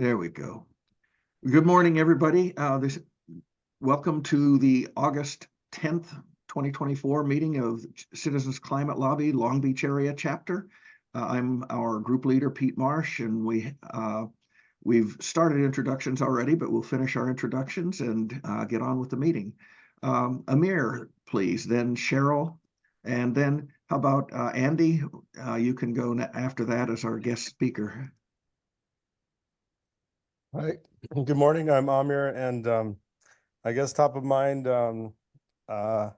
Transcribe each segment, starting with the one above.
There we go. Good morning, everybody. Welcome to the August 10th, 2024 meeting of Citizens Climate Lobby Long Beach Area Chapter. I'm our group leader, Pete Marsh, and we've started introductions already, but we'll finish our introductions and get on with the meeting. Amir, please, then Cheryl, and then how about Andy? You can go after that as our guest speaker. Hi, good morning. I'm Amir, and I guess top of mind, I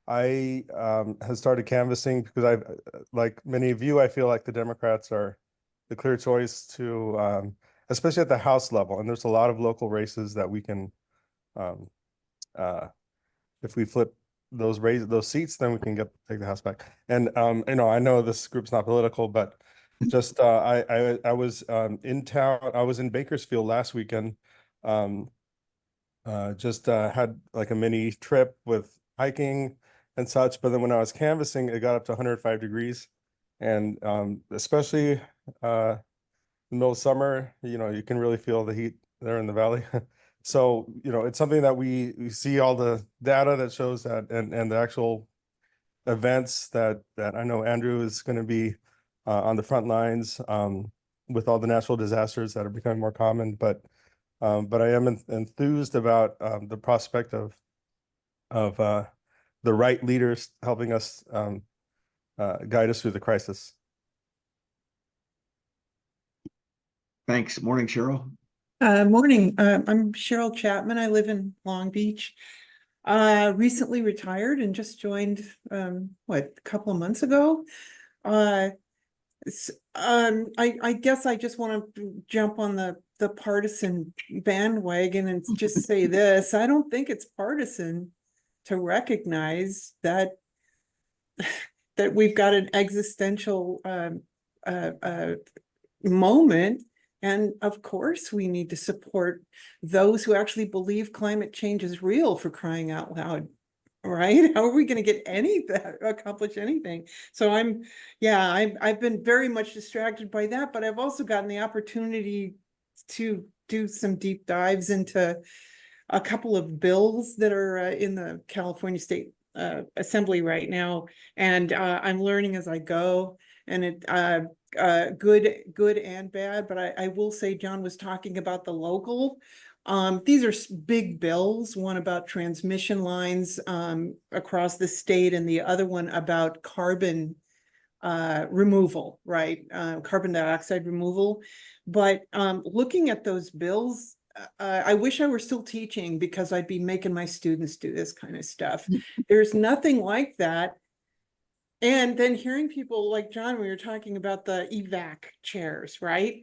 have started canvassing because like many of you, I feel like the Democrats are the clear choice to, especially at the House level. And there's a lot of local races that we can, if we flip those seats, then we can take the House back. And I know this group's not political, but just I was in town. I was in Bakersfield last weekend. Just had like a mini trip with hiking and such. But then when I was canvassing, it got up to 105 degrees, and especially in the middle of summer, you can really feel the heat there in the valley. So it's something that we see all the data that shows that, and the actual events that I know Andrew is going to be on the front lines with all the natural disasters that are becoming more common. But I am enthused about the prospect of the right leaders helping us guide us through the crisis. Thanks. Morning, Cheryl. Morning. I'm Cheryl Chapman. I live in Long Beach. Recently retired and just joined a couple of months ago. I guess I just want to jump on the partisan bandwagon and just say this. I don't think it's partisan to recognize that we've got an existential moment. And of course, we need to support those who actually believe climate change is real, for crying out loud, right? How are we going to accomplish anything? So I've been very much distracted by that, but I've also gotten the opportunity to do some deep dives into a couple of bills that are in the California State Assembly right now, and I'm learning as I go, and it good and bad. But I will say, John was talking about the local. These are big bills, one about transmission lines across the state, and the other one about carbon removal, right? Carbon dioxide removal. But looking at those bills, I wish I were still teaching, because I'd be making my students do this kind of stuff. There's nothing like that. And then hearing people like John, we were talking about the evac chairs, right?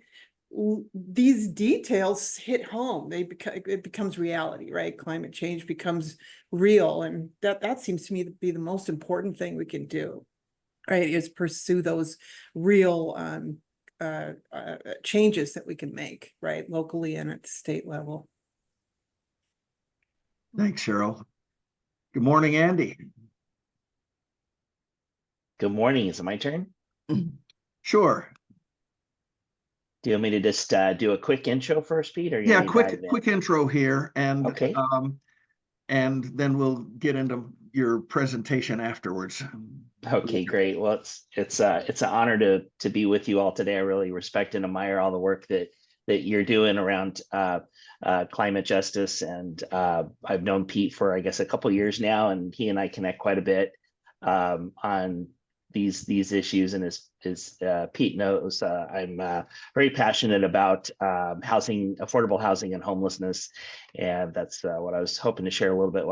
These details hit home. It becomes reality, right? Climate change becomes real, and that seems to me to be the most important thing we can do, right? Is pursue those real changes that we can make, right, locally and at the state level. Thanks, Cheryl. Good morning, Andy. Good morning. Is it my turn? Sure. Do you want me to just do a quick intro first, Pete? Or yeah, quick intro here, and okay. And then we'll get into your presentation afterwards. Okay, great. Well, it's an honor to be with you all today. I really respect and admire all the work that you're doing around climate justice, and I've known Pete for, I guess, a couple of years now, and he and I connect quite a bit on these issues. And as Pete knows, I'm very passionate about affordable housing and homelessness, and that's what I was hoping to share a little bit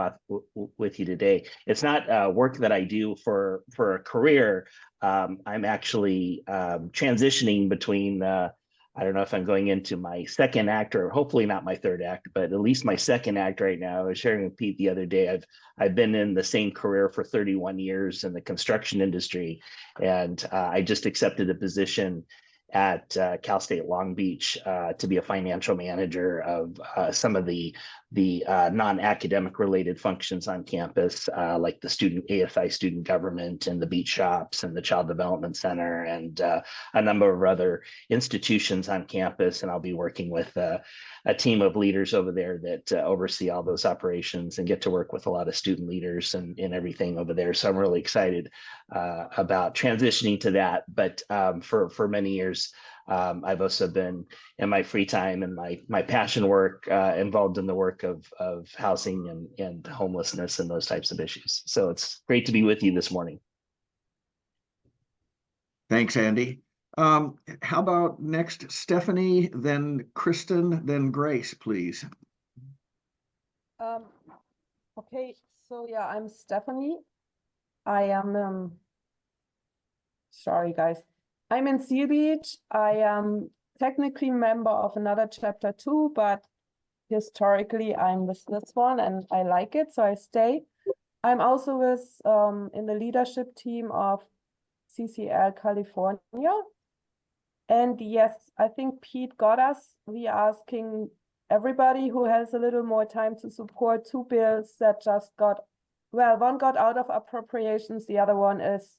with you today. It's not work that I do for a career. I'm actually transitioning between I don't know if I'm going into my second act, or hopefully not my third act, but at least my second act right now. I was sharing with Pete the other day, I've been in the same career for 31 years in the construction industry, and I just accepted a position at Cal State Long Beach to be a financial manager of some of the non-academic related functions on campus, like the ASI student government and the beach shops and the Child Development Center and a number of other institutions on campus. And I'll be working with a team of leaders over there that oversee all those operations and get to work with a lot of student leaders and everything over there. So I'm really excited about transitioning to that. But for many years, I've also been in my free time and my passion work involved in the work of housing and homelessness and those types of issues. So it's great to be with you this morning. Thanks, Andy. How about next Stephanie, then Kristen, then Grace, please. Okay, so yeah, I'm Stephanie. I am sorry guys. I'm in Seal Beach. I am technically member of another chapter too, but historically I'm with this one and I like it, so I stay. I'm also with in the leadership team of CCL California. And yes, I think Pete got us. We are asking everybody who has a little more time to support 2 bills that just got, well, one got out of appropriations, the other one is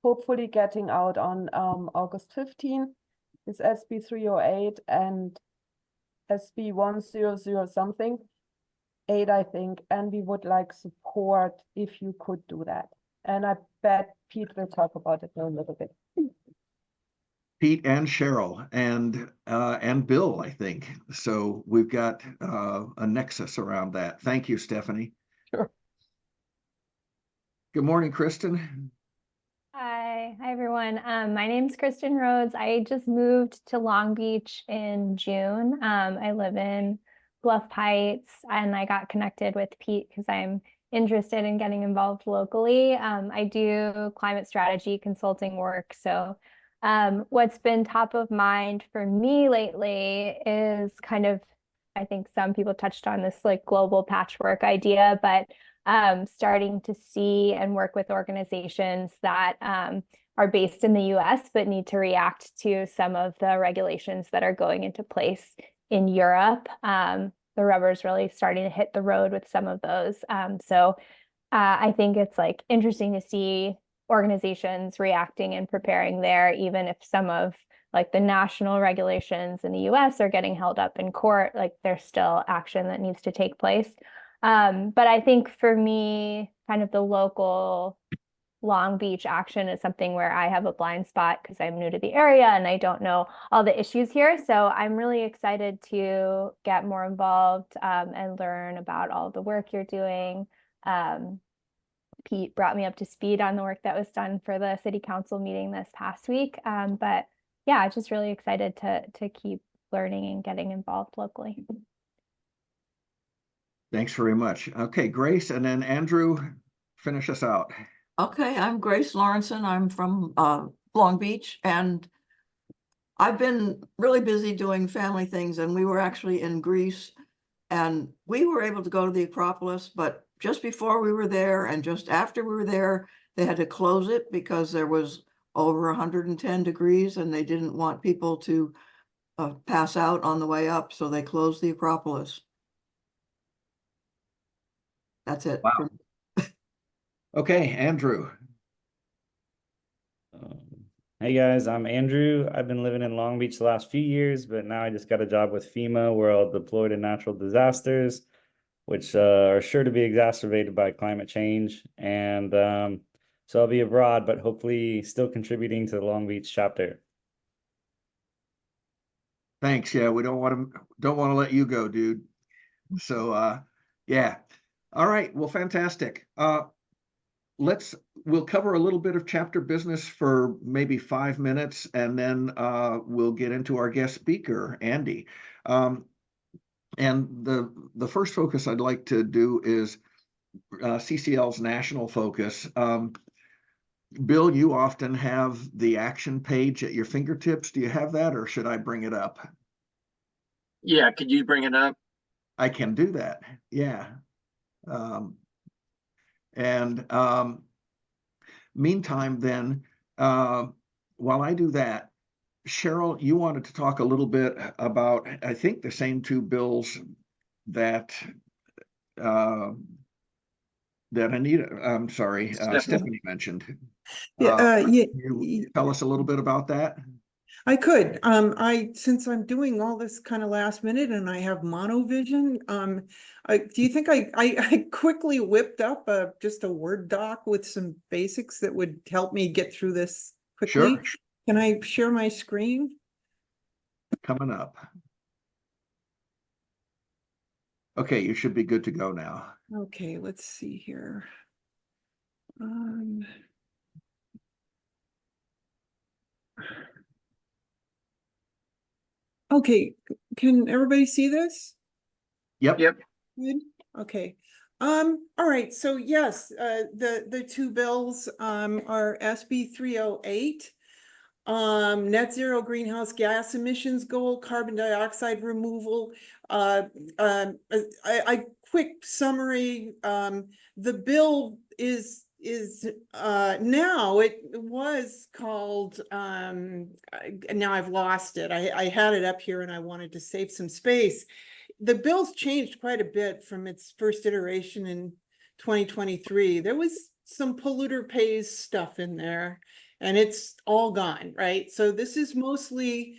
hopefully getting out on August 15. It's SB 308 and SB 100 something, 8, I think. And we would like support if you could do that. And I bet Pete will talk about it in a little bit. Pete and Cheryl and Bill, I think. So we've got a nexus around that. Thank you, Stephanie. Sure. Good morning, Kristen. Hi everyone. My name's Kristen Rhodes. I just moved to Long Beach in June. I live in Bluff Heights and I got connected with Pete because I'm interested in getting involved locally. I do climate strategy consulting work. So what's been top of mind for me lately is kind of, I think some people touched on this like global patchwork idea, but starting to see and work with organizations that are based in the US, but need to react to some of the regulations that are going into place in Europe. The rubber's really starting to hit the road with some of those. So I think it's like interesting to see organizations reacting and preparing there, even if some of like the national regulations in the US are getting held up in court, like there's still action that needs to take place. But I think for me, kind of the local Long Beach action is something where I have a blind spot because I'm new to the area and I don't know all the issues here. So I'm really excited to get more involved and learn about all the work you're doing. Pete brought me up to speed on the work that was done for the city council meeting this past week. But yeah, just really excited to keep learning and getting involved locally. Thanks very much. Okay, Grace, and then Andrew, finish us out. Okay, I'm Grace Lawrenson. I'm from Long Beach, and I've been really busy doing family things, and we were actually in Greece, and we were able to go to the Acropolis, but just before we were there and just after we were there, they had to close it because there was over 110 degrees and they didn't want people to pass out on the way up, so they closed the Acropolis. That's it. Wow. Okay, Andrew. Hey guys, I'm Andrew. I've been living in Long Beach the last few years, but now I just got a job with FEMA where I'll deploy to natural disasters, which are sure to be exacerbated by climate change. And so I'll be abroad, but hopefully still contributing to the Long Beach chapter. Thanks. Yeah, we don't want to let you go, dude. So yeah. All right. Well, fantastic. We'll cover a little bit of chapter business for maybe 5 minutes, and then we'll get into our guest speaker, Andy. And the first focus I'd like to do is CCL's national focus. Bill, you often have the action page at your fingertips. Do you have that, or should I bring it up? Yeah, could you bring it up? I can do that. Yeah. Meantime, then, while I do that, Cheryl, you wanted to talk a little bit about, I think, the same two bills that that Anita, I'm sorry, Stephanie mentioned. Yeah, Can you tell us a little bit about that? I could. Since I'm doing all this kind of last minute and I have monovision, do you think I quickly whipped up just a Word doc with some basics that would help me get through this quickly? Sure. Can I share my screen? Coming up. Okay, you should be good to go now. Okay, let's see here. Okay, can everybody see this? Yep. Yep. Good. Okay. All right. So yes, the two bills are SB 308, net zero greenhouse gas emissions goal, carbon dioxide removal. I quick summary. The bill is now, it was called now I've lost it. I had it up here and I wanted to save some space. The bill's changed quite a bit from its first iteration in 2023. There was some polluter pays stuff in there and it's all gone, right? So this is mostly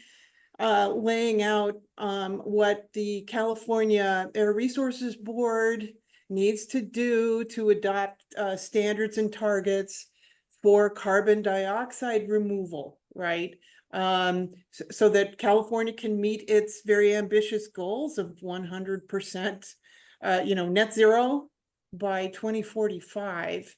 laying out what the California Air Resources Board needs to do to adopt standards and targets for carbon dioxide removal, right? So that California can meet its very ambitious goals of 100%, net zero by 2045.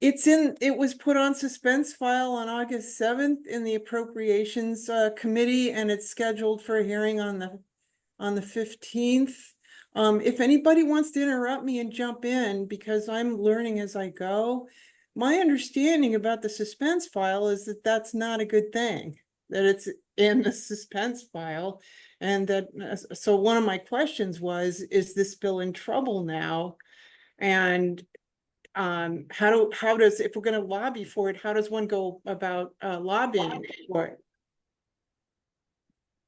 It was put on suspense file on August 7th in the Appropriations Committee, and it's scheduled for a hearing on the 15th. If anybody wants to interrupt me and jump in, because I'm learning as I go, my understanding about the suspense file is that that's not a good thing, that it's in the suspense file. And that, so one of my questions was, is this bill in trouble now? And how does, if we're going to lobby for it, how does one go about lobbying for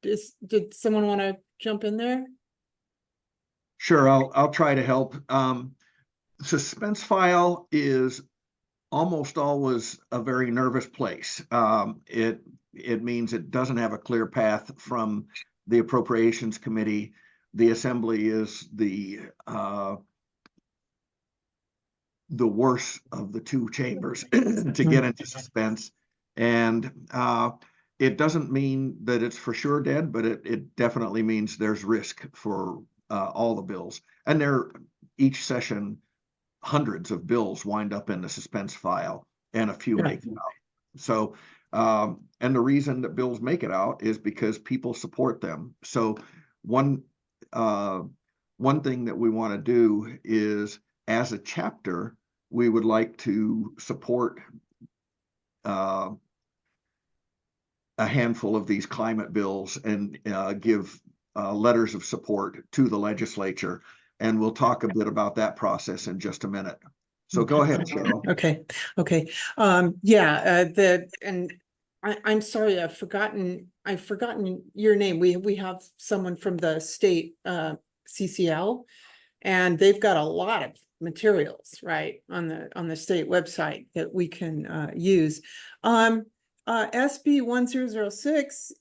it? Did someone want to jump in there? Sure, I'll try to help. Suspense file is almost always a very nervous place. It means it doesn't have a clear path from the Appropriations Committee. The Assembly is the worst of the two chambers to get into suspense, and it doesn't mean that it's for sure dead, but it definitely means there's risk for all the bills. And each session, hundreds of bills wind up in the suspense file, and a few make it out. So, and the reason that bills make it out is because people support them. So one thing that we want to do is, as a chapter, we would like to support a handful of these climate bills and give letters of support to the legislature. And we'll talk a bit about that process in just a minute. So go ahead, Cheryl. Okay. I'm sorry, I've forgotten your name. We have someone from the state CCL, and they've got a lot of materials, right, on the state website that we can use. SB 1006,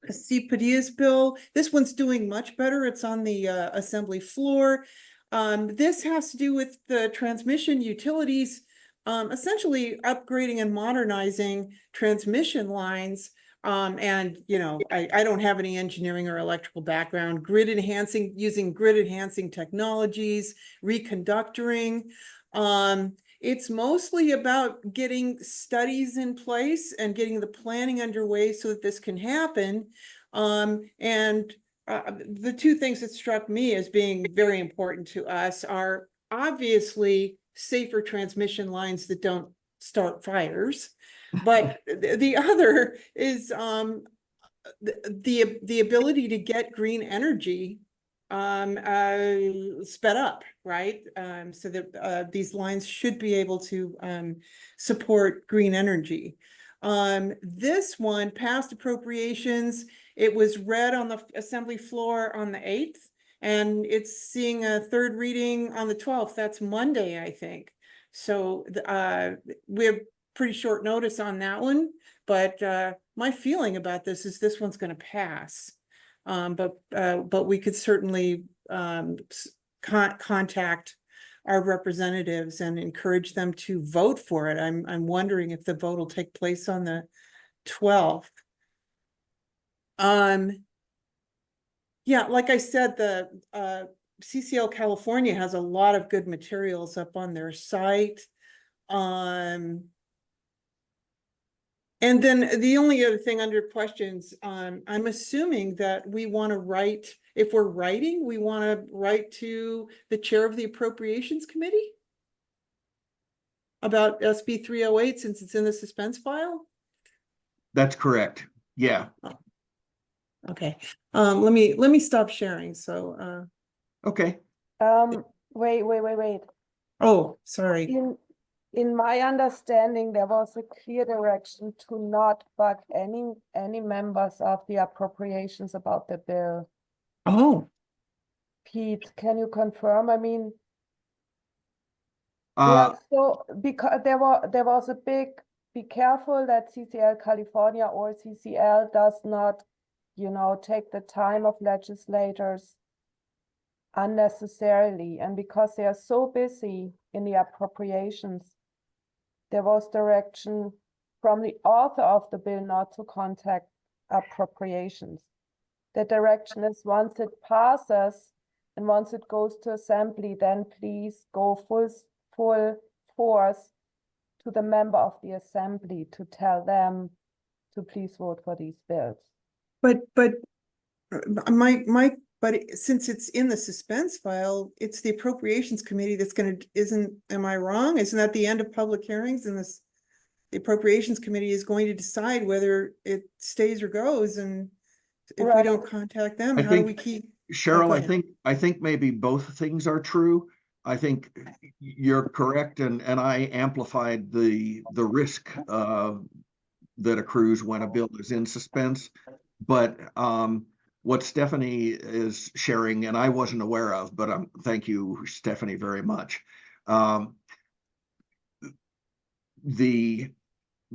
C. Padilla's bill. This one's doing much better. It's on the assembly floor. This has to do with the transmission utilities, essentially upgrading and modernizing transmission lines. And I don't have any engineering or electrical background. Using grid enhancing technologies, reconductoring. It's mostly about getting studies in place and getting the planning underway so that this can happen. The two things that struck me as being very important to us are obviously safer transmission lines that don't start fires. But the other is the ability to get green energy sped up, right? So that these lines should be able to support green energy. This one passed appropriations. It was read on the assembly floor on the 8th, and it's seeing a third reading on the 12th. That's Monday, I think. So we have pretty short notice on that one, but my feeling about this one's going to pass. But we could certainly contact our representatives and encourage them to vote for it. I'm wondering if the vote will take place on the 12th. Yeah, like I said, the CCL California has a lot of good materials up on their site. And then the only other thing under questions, I'm assuming that we want to write, if we're writing, we want to write to the chair of the Appropriations Committee about SB 308 since it's in the suspense file. That's correct. Yeah. Okay. Let me stop sharing. So Okay. Wait. oh, sorry. In my understanding, there was a clear direction to not bug any members of the appropriations about the bill. Oh, Pete, can you confirm? I mean, Uh, yeah, so because there was a big, be careful that CCL California or CCL does not, take the time of legislators unnecessarily. And because they are so busy in the appropriations, there was direction from the author of the bill not to contact appropriations. The direction is once it passes and once it goes to assembly, then please go full force to the member of the assembly to tell them to please vote for these bills. but since it's in the suspense file, it's the Appropriations Committee that's am I wrong? Isn't that the end of public hearings, and the Appropriations Committee is going to decide whether it stays or goes, and if we Right. don't contact them, I how do think- we keep? Cheryl, go I ahead. think maybe both things are true. I think you're correct, and I amplified the risk that accrues when a bill is in suspense. But what Stephanie is sharing, and I wasn't aware of, but thank you, Stephanie, very much.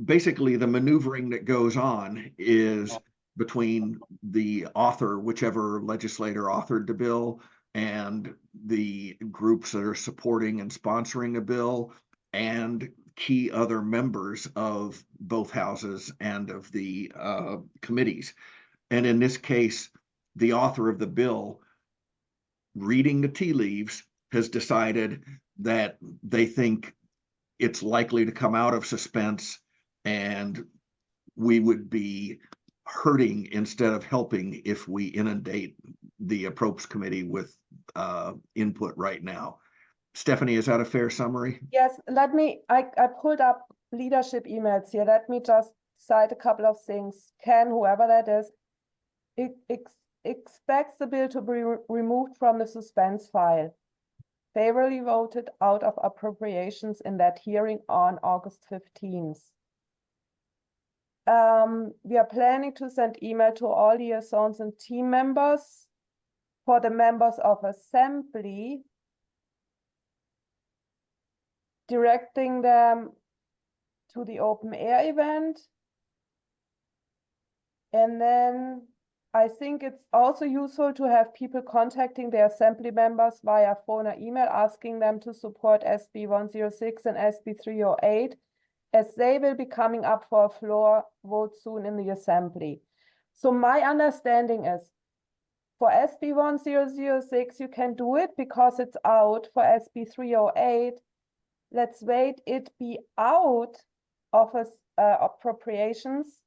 Basically the maneuvering that goes on is between the author, whichever legislator authored the bill, and the groups that are supporting and sponsoring a bill, and key other members of both houses and of the committees. And in this case, the author of the bill, reading the tea leaves, has decided that they think it's likely to come out of suspense, and we would be hurting instead of helping if we inundate the Approps Committee with input right now. Stephanie, is that a fair summary? Yes, I pulled up leadership emails here. Let me just cite a couple of things. Ken, whoever that is, expects the bill to be removed from the suspense file. Favorably voted out of appropriations in that hearing on August 15th. We are planning to send email to all liaisons and team members. For the members of assembly, directing them to the open air event. And then I think it's also useful to have people contacting their assembly members via phone or email, asking them to support SB 106 and SB 308, as they will be coming up for a floor vote soon in the assembly. So my understanding is, for SB 1006, you can do it because it's out. For SB 308, let's wait it be out of appropriations,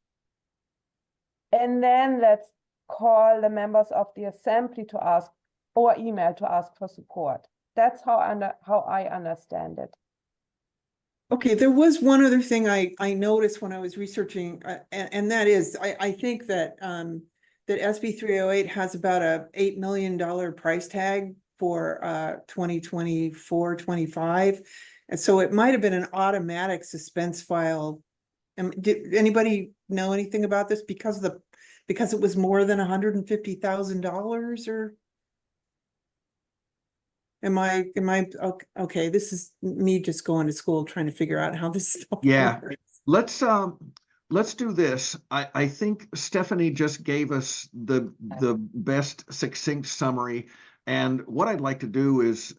and then let's call the members of the assembly to ask, or email to ask for support. That's how I understand it. Okay, there was one other thing I noticed when I was researching, and that is, I think that that SB 308 has about a $8 million price tag for 2024, 25. And so it might have been an automatic suspense file. Did anybody know anything about this because it was more than $150,000 or? Am I okay? This is me just going to school trying to figure out how this stuff Yeah. works. Let's do this. I think Stephanie just gave us the best succinct summary. And what I'd like to do is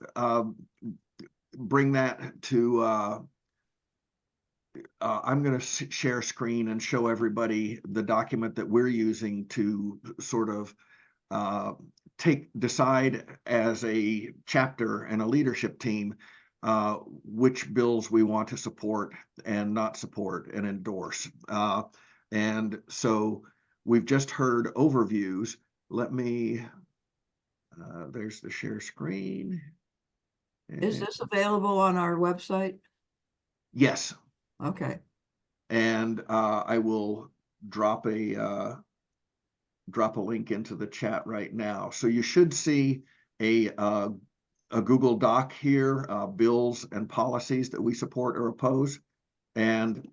bring that to I'm going to share screen and show everybody the document that we're using to sort of decide as a chapter and a leadership team which bills we want to support and not support and endorse. And so we've just heard overviews. Let me, there's the share screen. Is this available on our website? Yes. Okay. And I will drop a link into the chat right now. So you should see a Google Doc here, bills and policies that we support or oppose. And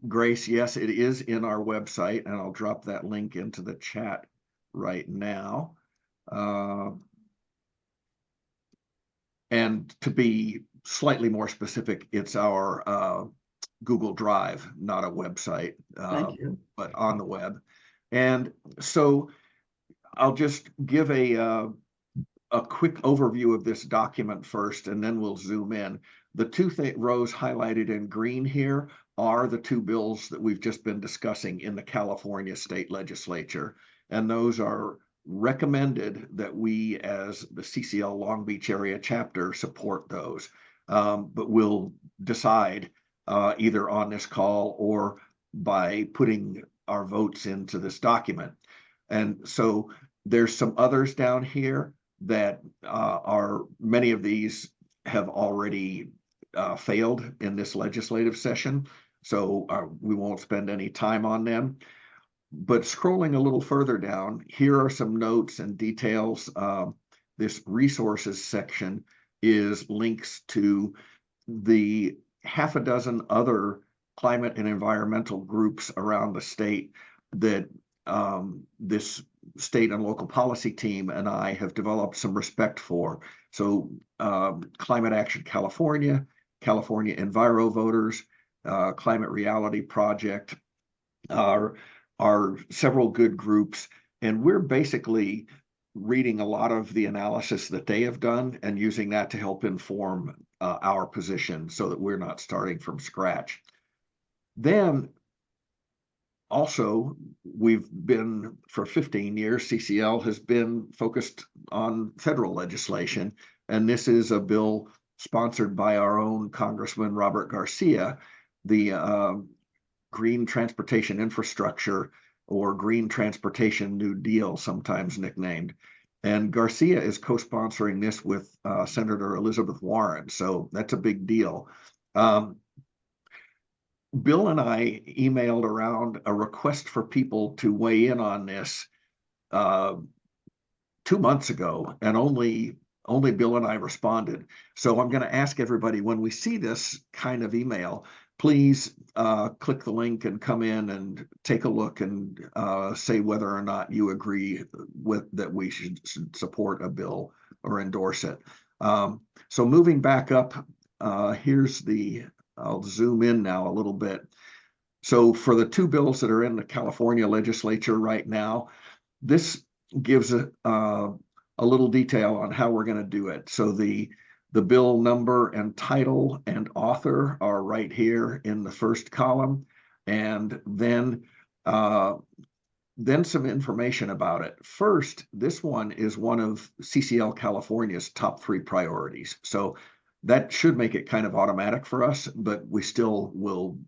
Grace, yes, it is in our website, and I'll drop that link into the chat right now. And to be slightly more specific, it's our Google Drive, not a website, Thank you. but on the web. And so I'll just give a quick overview of this document first, and then we'll zoom in. The two rows highlighted in green here are the two bills that we've just been discussing in the California State Legislature. And those are recommended that we, as the CCL Long Beach Area chapter, support those. But we'll decide either on this call or by putting our votes into this document. And so there's some others down here that many of these have already failed in this legislative session, so we won't spend any time on them. But scrolling a little further down, here are some notes and details. This resources section is links to the half a dozen other climate and environmental groups around the state that this state and local policy team and I have developed some respect for. So Climate Action California, California Enviro Voters, Climate Reality Project are several good groups. And we're basically reading a lot of the analysis that they have done and using that to help inform our position so that we're not starting from scratch. Then also, we've been, for 15 years, CCL has been focused on federal legislation, and this is a bill sponsored by our own Congressman Robert Garcia, the Green Transportation Infrastructure, or Green Transportation New Deal, sometimes nicknamed. And Garcia is co-sponsoring this with Senator Elizabeth Warren, so that's a big deal. Bill and I emailed around a request for people to weigh in on this 2 months ago, and only Bill and I responded. So I'm going to ask everybody, when we see this kind of email, please click the link and come in and take a look and say whether or not you agree with that we should support a bill or endorse it. So moving back up, here's I'll zoom in now a little bit. So for the two bills that are in the California legislature right now, this gives a little detail on how we're going to do it. So the bill number and title and author are right here in the first column, and then some information about it. First, this one is one of CCL California's top 3 priorities. So that should make it kind of automatic for us, but we still will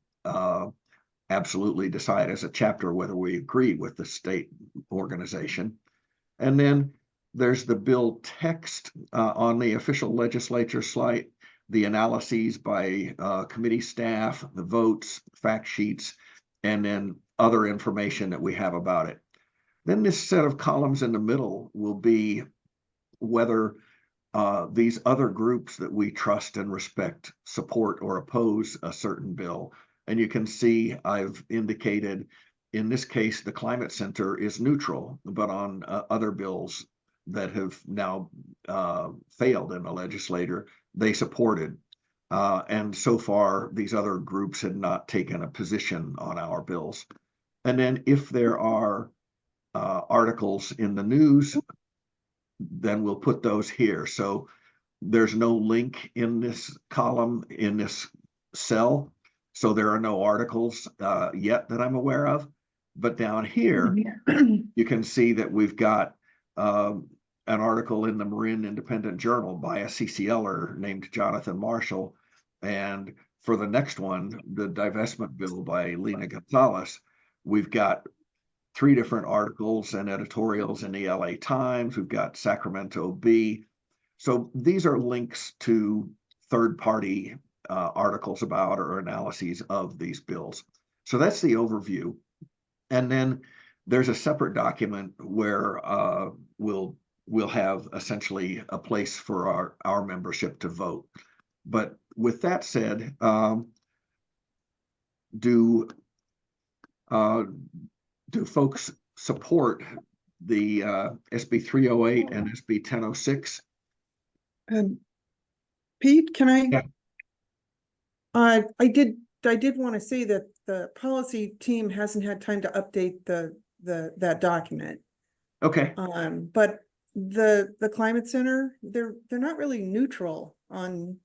absolutely decide as a chapter whether we agree with the state organization. And then there's the bill text on the official legislature slide, the analyses by committee staff, the votes, fact sheets, and then other information that we have about it. Then this set of columns in the middle will be whether these other groups that we trust and respect support or oppose a certain bill. And you can see I've indicated in this case, the Climate Center is neutral, but on other bills that have now failed in the legislature, they supported. And so far, these other groups had not taken a position on our bills. And then if there are articles in the news, then we'll put those here. So there's no link in this column, in this cell. So there are no articles yet that I'm aware of. But down here, you can see that we've got an article in the Marin Independent Journal by a CCLer named Jonathan Marshall. And for the next one, the divestment bill by Lena Gonzalez, we've got 3 different articles and editorials in the LA Times. We've got Sacramento Bee. So these are links to third-party articles about or analyses of these bills. So that's the overview. And then there's a separate document where we'll have essentially a place for our membership to vote. But with that said, do folks support the SB 308 and SB 1006? Pete, can I? Yeah. I did want to say that the policy team hasn't had time to update that document. Okay. But the Climate Center, they're not really neutral on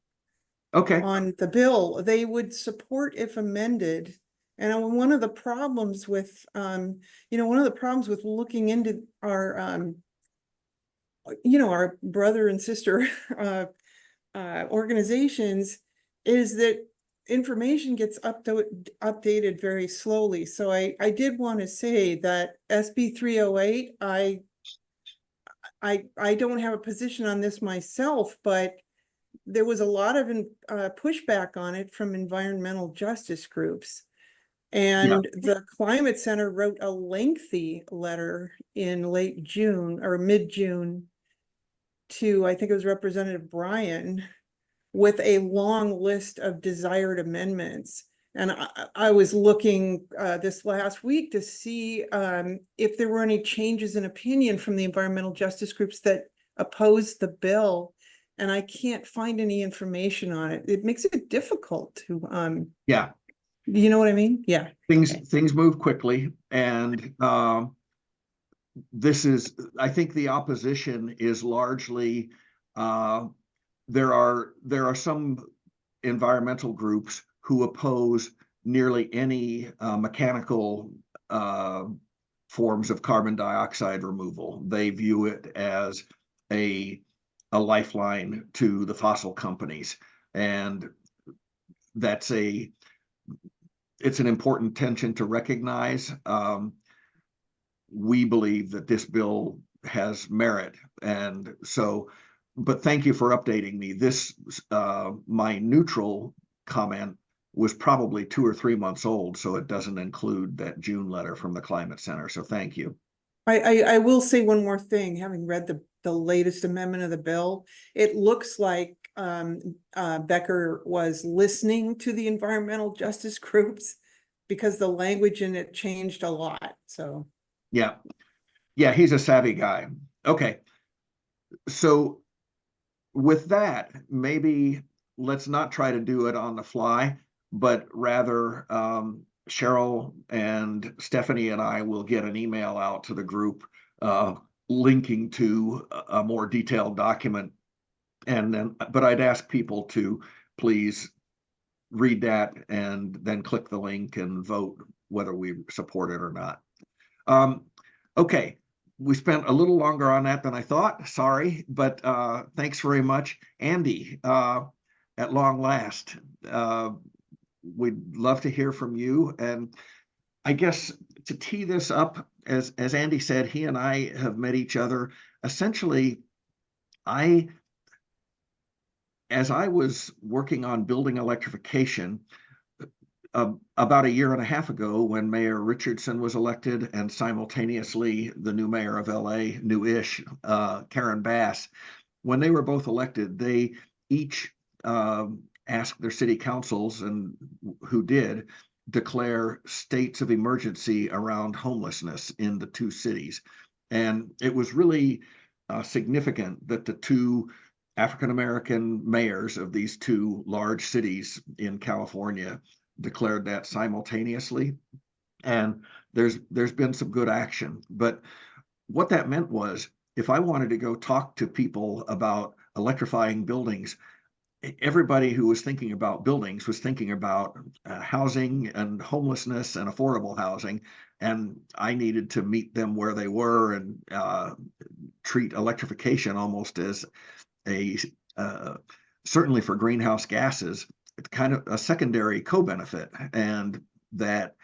the bill. They would support if amended. And one of the problems with looking into our our brother and sister organizations is that information gets updated very slowly. So I did want to say that SB 308, I don't have a position on this myself, but there was a lot of pushback on it from environmental justice groups. And the Climate Center wrote a lengthy letter in late June or mid-June to, I think it was Representative Bryan, with a long list of desired amendments. And I was looking this last week to see if there were any changes in opinion from the environmental justice groups that opposed the bill. And I can't find any information on it. It makes it difficult to, you know what I mean? Yeah. Things move quickly. And this is, I think the opposition is largely, there are some environmental groups who oppose nearly any mechanical forms of carbon dioxide removal. They view it as a lifeline to the fossil companies, and it's an important tension to recognize. We believe that this bill has merit, and so. But thank you for updating me. This, my neutral comment was probably 2 or 3 months old, so it doesn't include that June letter from the Climate Center. So thank you. I will say one more thing. Having read the latest amendment of the bill, it looks like Becker was listening to the environmental justice groups because the language in it changed a lot. So yeah, he's a savvy guy. Okay, so with that, maybe let's not try to do it on the fly, but rather Cheryl and Stephanie and I will get an email out to the group linking to a more detailed document. And then, but I'd ask people to please read that and then click the link and vote whether we support it or not. Okay. We spent a little longer on that than I thought. Sorry, but thanks very much. Andy, at long last, we'd love to hear from you. And I guess to tee this up, as Andy said, he and I have met each other. Essentially, as I was working on building electrification, about a year and a half ago, when Mayor Richardson was elected, and simultaneously the new mayor of LA, new-ish, Karen Bass, when they were both elected, they each asked their city councils, and who did, declare states of emergency around homelessness in the two cities. And it was really significant that the two African-American mayors of these two large cities in California declared that simultaneously. And there's been some good action. But what that meant was, if I wanted to go talk to people about electrifying buildings, everybody who was thinking about buildings was thinking about housing and homelessness and affordable housing. And I needed to meet them where they were and treat electrification almost as a, certainly for greenhouse gases, kind of a secondary co-benefit. And that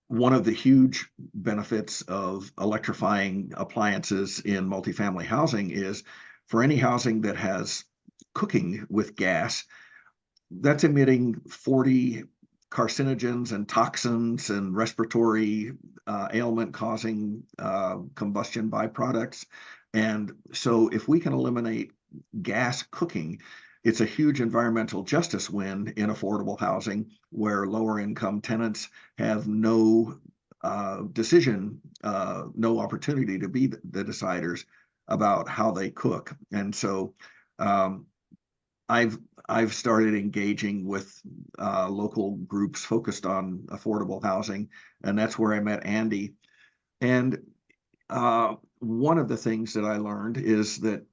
one of the huge benefits of electrifying appliances in multifamily housing is, for any housing that has cooking with gas, that's emitting 40 carcinogens and toxins and respiratory ailment causing combustion byproducts. And so if we can eliminate gas cooking, it's a huge environmental justice win in affordable housing, where lower income tenants have no decision, no opportunity to be the deciders about how they cook. And so I've started engaging with local groups focused on affordable housing, and that's where I met Andy. And one of the things that I learned is that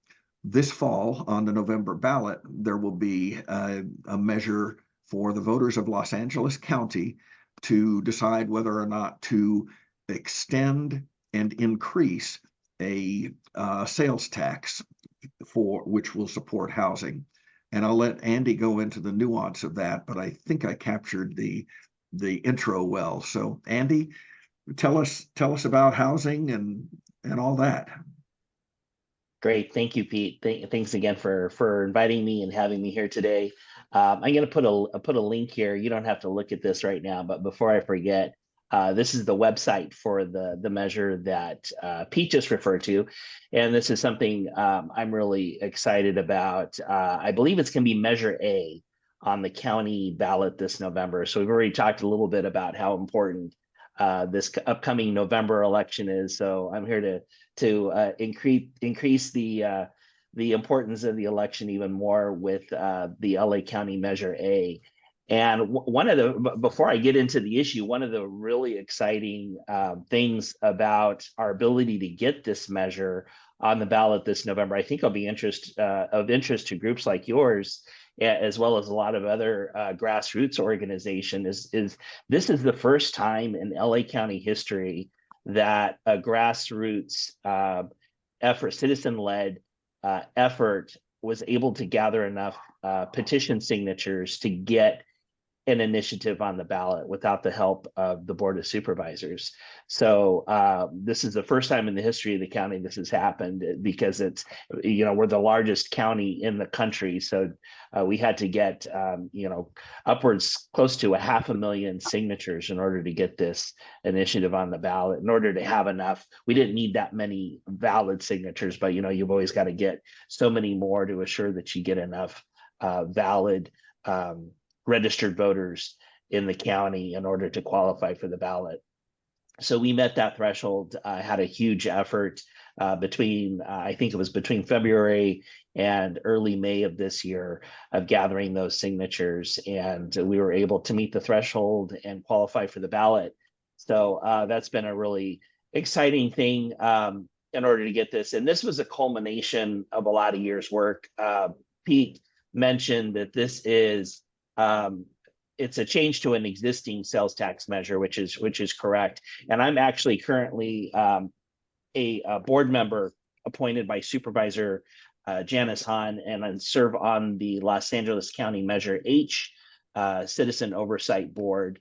this fall, on the November ballot, there will be a measure for the voters of Los Angeles County to decide whether or not to extend and increase a sales tax which will support housing. And I'll let Andy go into the nuance of that, but I think I captured the intro well. So Andy, tell us about housing and all that. Great, thank you, Pete. Thanks again for inviting me and having me here today. I'm going to put a link here. You don't have to look at this right now, but before I forget, this is the website for the measure that Pete just referred to, and this is something I'm really excited about. I believe it's going to be Measure A on the county ballot this November. So we've already talked a little bit about how important this upcoming November election is. So I'm here to increase the importance of the election even more with the LA County Measure A. And before I get into the issue, one of the really exciting things about our ability to get this measure on the ballot this November, I think will be of interest to groups like yours, as well as a lot of other grassroots organizations, is this is the first time in LA County history that a grassroots effort, citizen-led effort, was able to gather enough petition signatures to get an initiative on the ballot without the help of the Board of Supervisors. So this is the first time in the history of the county this has happened, because it's, we're the largest county in the country. So we had to get, upwards close to 500,000 signatures in order to get this initiative on the ballot. In order to have enough, we didn't need that many valid signatures, but you've always got to get so many more to assure that you get enough valid registered voters in the county in order to qualify for the ballot. So we met that threshold, had a huge effort between February and early May of this year of gathering those signatures, and we were able to meet the threshold and qualify for the ballot. So that's been a really exciting thing in order to get this. And this was a culmination of a lot of years' work. Pete mentioned that this is it's a change to an existing sales tax measure, which is correct. And I'm actually currently a board member appointed by Supervisor Janice Hahn, and I serve on the Los Angeles County Measure H Citizen Oversight Board.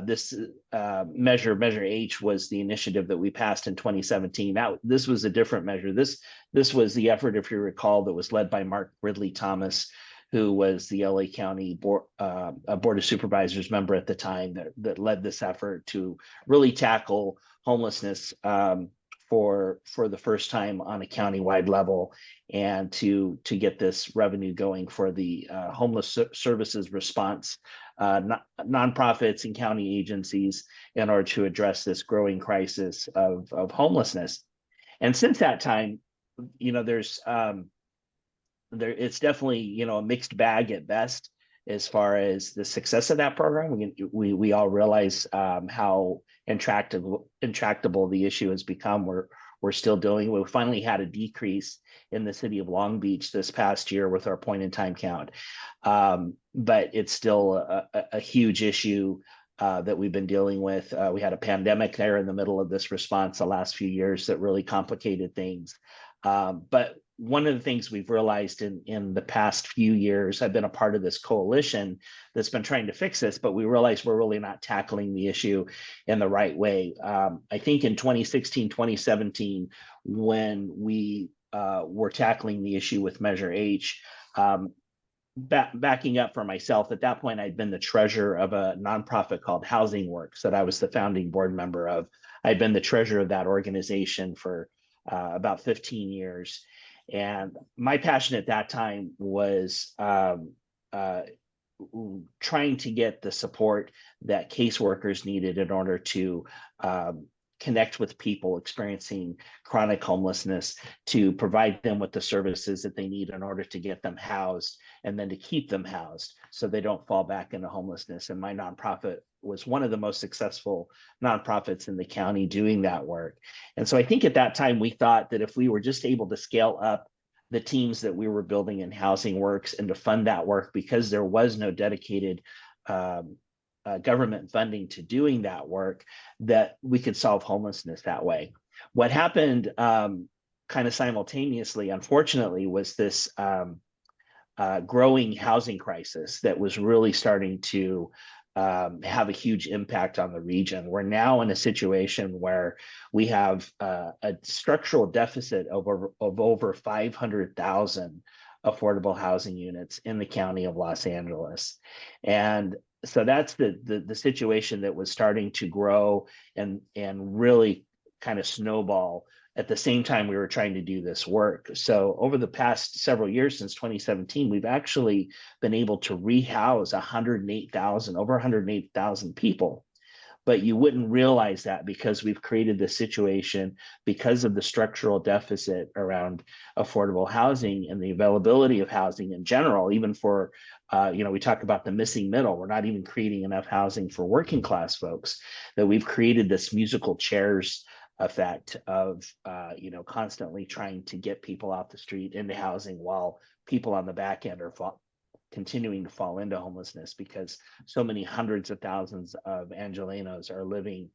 This Measure H was the initiative that we passed in 2017. Now, this was a different measure. This was the effort, if you recall, that was led by Mark Ridley Thomas, who was the LA County Board of Supervisors member at the time that led this effort to really tackle homelessness for the first time on a countywide level, and to get this revenue going for the homeless services response nonprofits and county agencies in order to address this growing crisis of homelessness. And since that time, there's it's definitely, a mixed bag at best as far as the success of that program. We all realize how intractable the issue has become. We're still dealing. We finally had a decrease in the city of Long Beach this past year with our point in time count, but it's still a huge issue that we've been dealing with. We had a pandemic there in the middle of this response the last few years that really complicated things. But one of the things we've realized in the past few years, I've been a part of this coalition that's been trying to fix this, but we realize we're really not tackling the issue in the right way. I think in 2016, 2017, when we were tackling the issue with Measure H, backing up for myself, at that point, I'd been the treasurer of a nonprofit called Housing Works that I was the founding board member of. I'd been the treasurer of that organization for about 15 years. And my passion at that time was trying to get the support that caseworkers needed in order to connect with people experiencing chronic homelessness, to provide them with the services that they need in order to get them housed, and then to keep them housed so they don't fall back into homelessness. And my nonprofit was one of the most successful nonprofits in the county doing that work. And so I think at that time, we thought that if we were just able to scale up the teams that we were building in Housing Works and to fund that work, because there was no dedicated government funding to doing that work, that we could solve homelessness that way. What happened kind of simultaneously, unfortunately, was this growing housing crisis that was really starting to have a huge impact on the region. We're now in a situation where we have a structural deficit of over 500,000 affordable housing units in the county of Los Angeles. And so that's the situation that was starting to grow and really kind of snowball at the same time we were trying to do this work. So over the past several years, since 2017, we've actually been able to rehouse over 108,000 people. But you wouldn't realize that because we've created this situation because of the structural deficit around affordable housing and the availability of housing in general, even for, we talk about the missing middle. We're not even creating enough housing for working class folks, that we've created this musical chairs effect of, constantly trying to get people off the street into housing while people on the back end are continuing to fall into homelessness, because so many hundreds of thousands of Angelenos are living,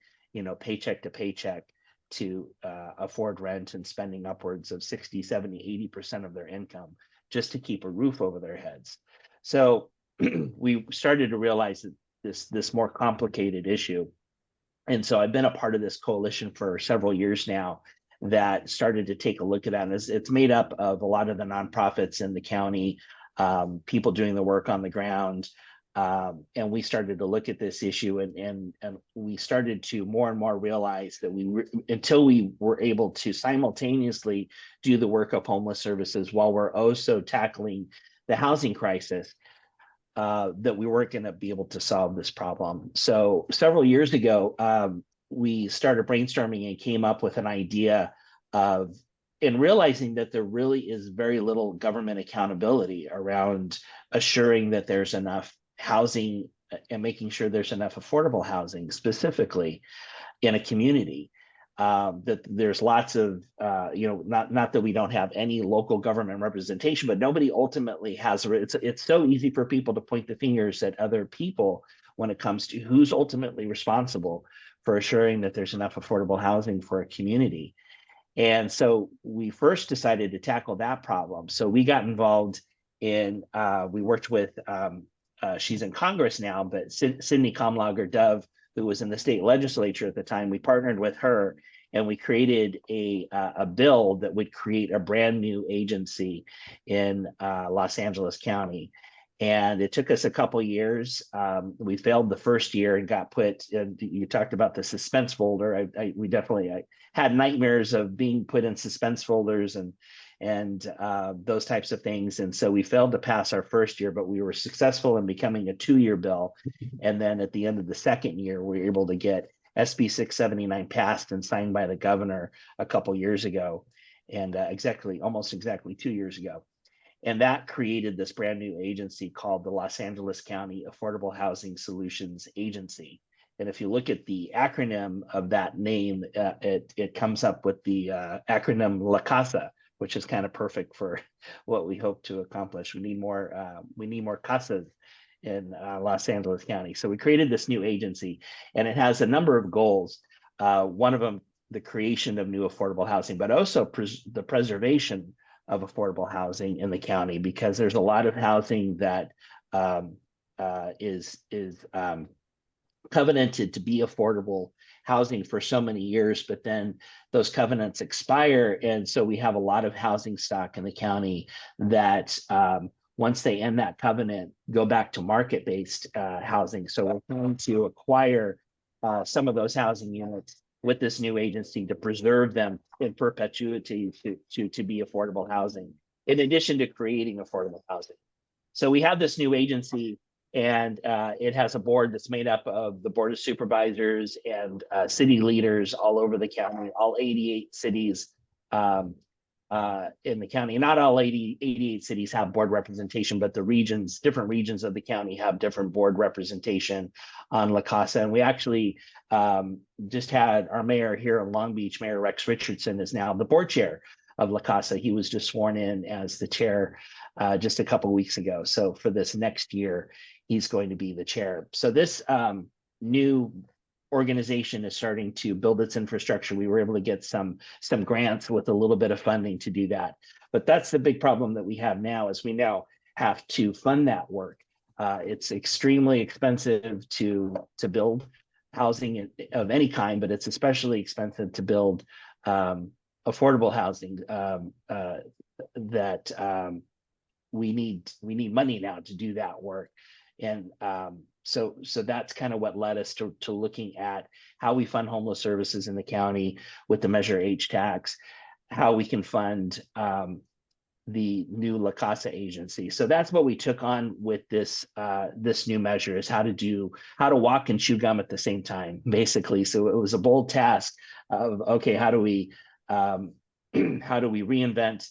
paycheck to paycheck to afford rent and spending upwards of 60, 70, 80% of their income just to keep a roof over their heads. So we started to realize that this more complicated issue. And so I've been a part of this coalition for several years now that started to take a look at that. And it's made up of a lot of the nonprofits in the county, people doing the work on the ground. And we started to look at this issue, and we started to more and more realize that until we were able to simultaneously do the work of homeless services while we're also tackling the housing crisis, that we weren't going to be able to solve this problem. So several years ago, we started brainstorming and came up with an idea in realizing that there really is very little government accountability around assuring that there's enough housing and making sure there's enough affordable housing specifically in a community. That there's lots of, not that we don't have any local government representation, but nobody ultimately has, it's so easy for people to point the fingers at other people when it comes to who's ultimately responsible for assuring that there's enough affordable housing for a community. And so we first decided to tackle that problem. So we got involved in, we worked with, she's in Congress now, but Cindy Kamlager Dove, who was in the state legislature at the time, we partnered with her and we created a bill that would create a brand new agency in Los Angeles County. And it took us a couple years. We failed the first year and got put. You talked about the suspense folder. We definitely had nightmares of being put in suspense folders and those types of things. And so we failed to pass our first year, but we were successful in becoming a 2-year bill. And then at the end of the second year, we were able to get SB 679 passed and signed by the governor a couple years ago, and almost exactly 2 years ago. And that created this brand new agency called the Los Angeles County Affordable Housing Solutions Agency. And if you look at the acronym of that name, it comes up with the acronym La Casa, which is kind of perfect for what we hope to accomplish. We need more casas in Los Angeles County. So we created this new agency, and it has a number of goals. One of them, the creation of new affordable housing, but also the preservation of affordable housing in the county, because there's a lot of housing that is covenanted to be affordable housing for so many years, but then those covenants expire. And so we have a lot of housing stock in the county that once they end that covenant, go back to market-based housing. So we're trying to acquire some of those housing units with this new agency to preserve them in perpetuity to be affordable housing, in addition to creating affordable housing. So we have this new agency, and it has a board that's made up of the Board of Supervisors and city leaders all over the county, all 88 cities in the county. Not all 88 cities have board representation, but the regions, different regions of the county have different board representation on La Casa. And we actually just had our mayor here in Long Beach, Mayor Rex Richardson, is now the board chair of La Casa. He was just sworn in as the chair just a couple of weeks ago. So for this next year, he's going to be the chair. So this new organization is starting to build its infrastructure. We were able to get some grants with a little bit of funding to do that. But that's the big problem that we have now, is we now have to fund that work. It's extremely expensive to build housing of any kind, but it's especially expensive to build affordable housing that we need money now to do that work. And so that's kind of what led us to looking at how we fund homeless services in the county with the Measure H tax, how we can fund the new La Casa agency. So that's what we took on with this new measure, is how to walk and chew gum at the same time, basically. So it was a bold task of, okay, how do we reinvent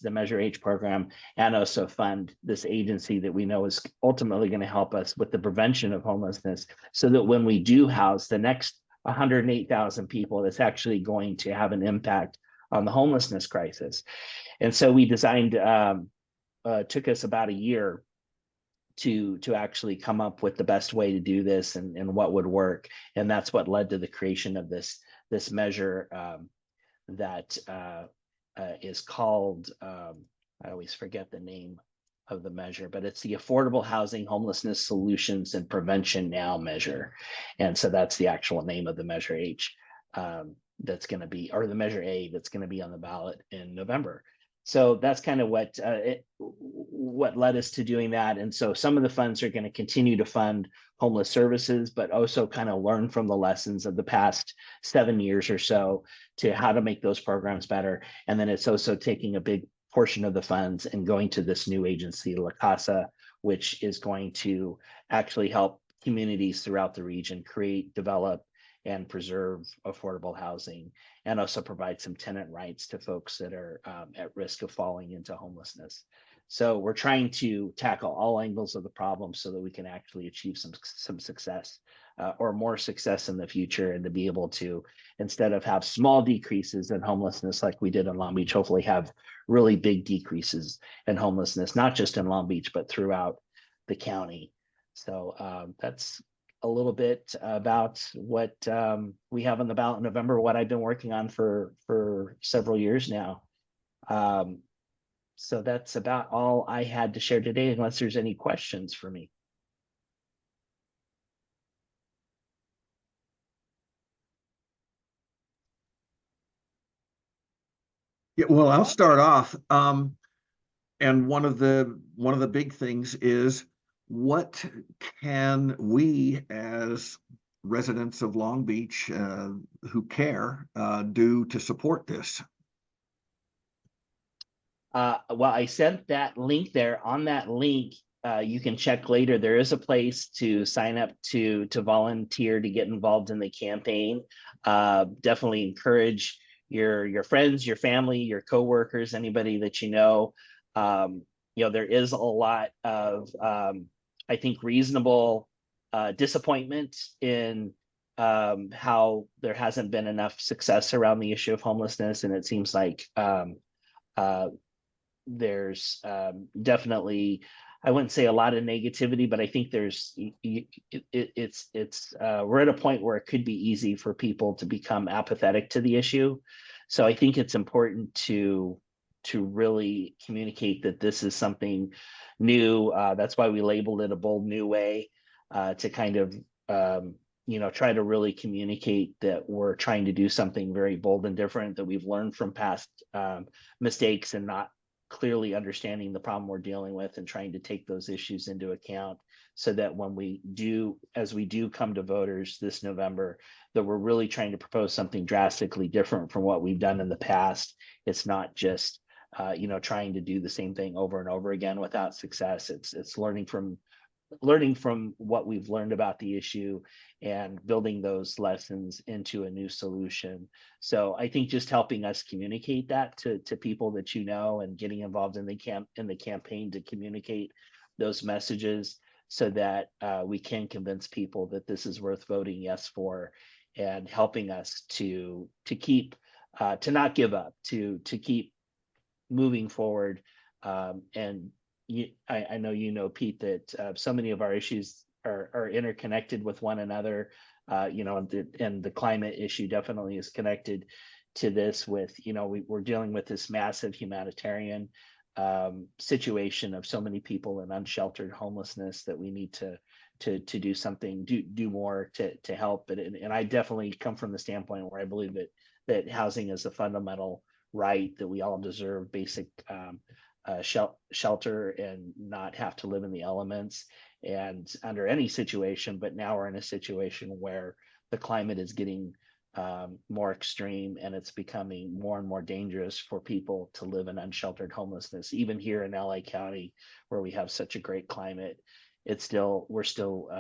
the Measure H program and also fund this agency that we know is ultimately going to help us with the prevention of homelessness, so that when we do house the next 108,000 people, it's actually going to have an impact on the homelessness crisis. And so we designed, took us about a year to actually come up with the best way to do this and what would work. And that's what led to the creation of this measure that is called, I always forget the name of the measure, but it's the Affordable Housing Homelessness Solutions and Prevention Now measure. And so that's the actual name of the Measure H that's going to be, or the Measure A that's going to be on the ballot in November. So that's kind of what led us to doing that. And so some of the funds are going to continue to fund homeless services, but also kind of learn from the lessons of the past 7 years or so to how to make those programs better. And then it's also taking a big portion of the funds and going to this new agency, La Casa, which is going to actually help communities throughout the region create, develop, and preserve affordable housing, and also provide some tenant rights to folks that are at risk of falling into homelessness. So we're trying to tackle all angles of the problem so that we can actually achieve some success or more success in the future, and to be able to, instead of have small decreases in homelessness like we did in Long Beach, hopefully have really big decreases in homelessness, not just in Long Beach, but throughout the county. So that's a little bit about what we have on the ballot in November, what I've been working on for several years now. So that's about all I had to share today, unless there's any questions for me. Yeah, well, I'll start off. And one of the big things is, what can we as residents of Long Beach who care do to support this? Well, I sent that link there. On that link, you can check later. There is a place to sign up to volunteer to get involved in the campaign. Definitely encourage your friends, your family, your coworkers, anybody that you know. There is a lot of I think reasonable disappointment in how there hasn't been enough success around the issue of homelessness, and it seems like there's definitely, I wouldn't say a lot of negativity, but I think there's we're at a point where it could be easy for people to become apathetic to the issue. So I think it's important to really communicate that this is something new. That's why we labeled it a bold new way, to kind of try to really communicate that we're trying to do something very bold and different, that we've learned from past mistakes, and not clearly understanding the problem we're dealing with and trying to take those issues into account, so that when as we do come to voters this November, that we're really trying to propose something drastically different from what we've done in the past. It's not just trying to do the same thing over and over again without success. It's learning from what we've learned about the issue and building those lessons into a new solution. So I think just helping us communicate that to people that and getting involved in the campaign to communicate those messages, so that we can convince people that this is worth voting yes for, and helping us to keep to not give up, to keep moving forward. And I know, Pete, that so many of our issues are interconnected with one another, and the climate issue definitely is connected to this. With we're dealing with this massive humanitarian situation of so many people in unsheltered homelessness, that we need to do something, do more to help. And I definitely come from the standpoint where I believe that housing is a fundamental right, that we all deserve basic shelter and not have to live in the elements and under any situation. But now we're in a situation where the climate is getting more extreme, and it's becoming more and more dangerous for people to live in unsheltered homelessness. Even here in LA County, where we have such a great climate, we're still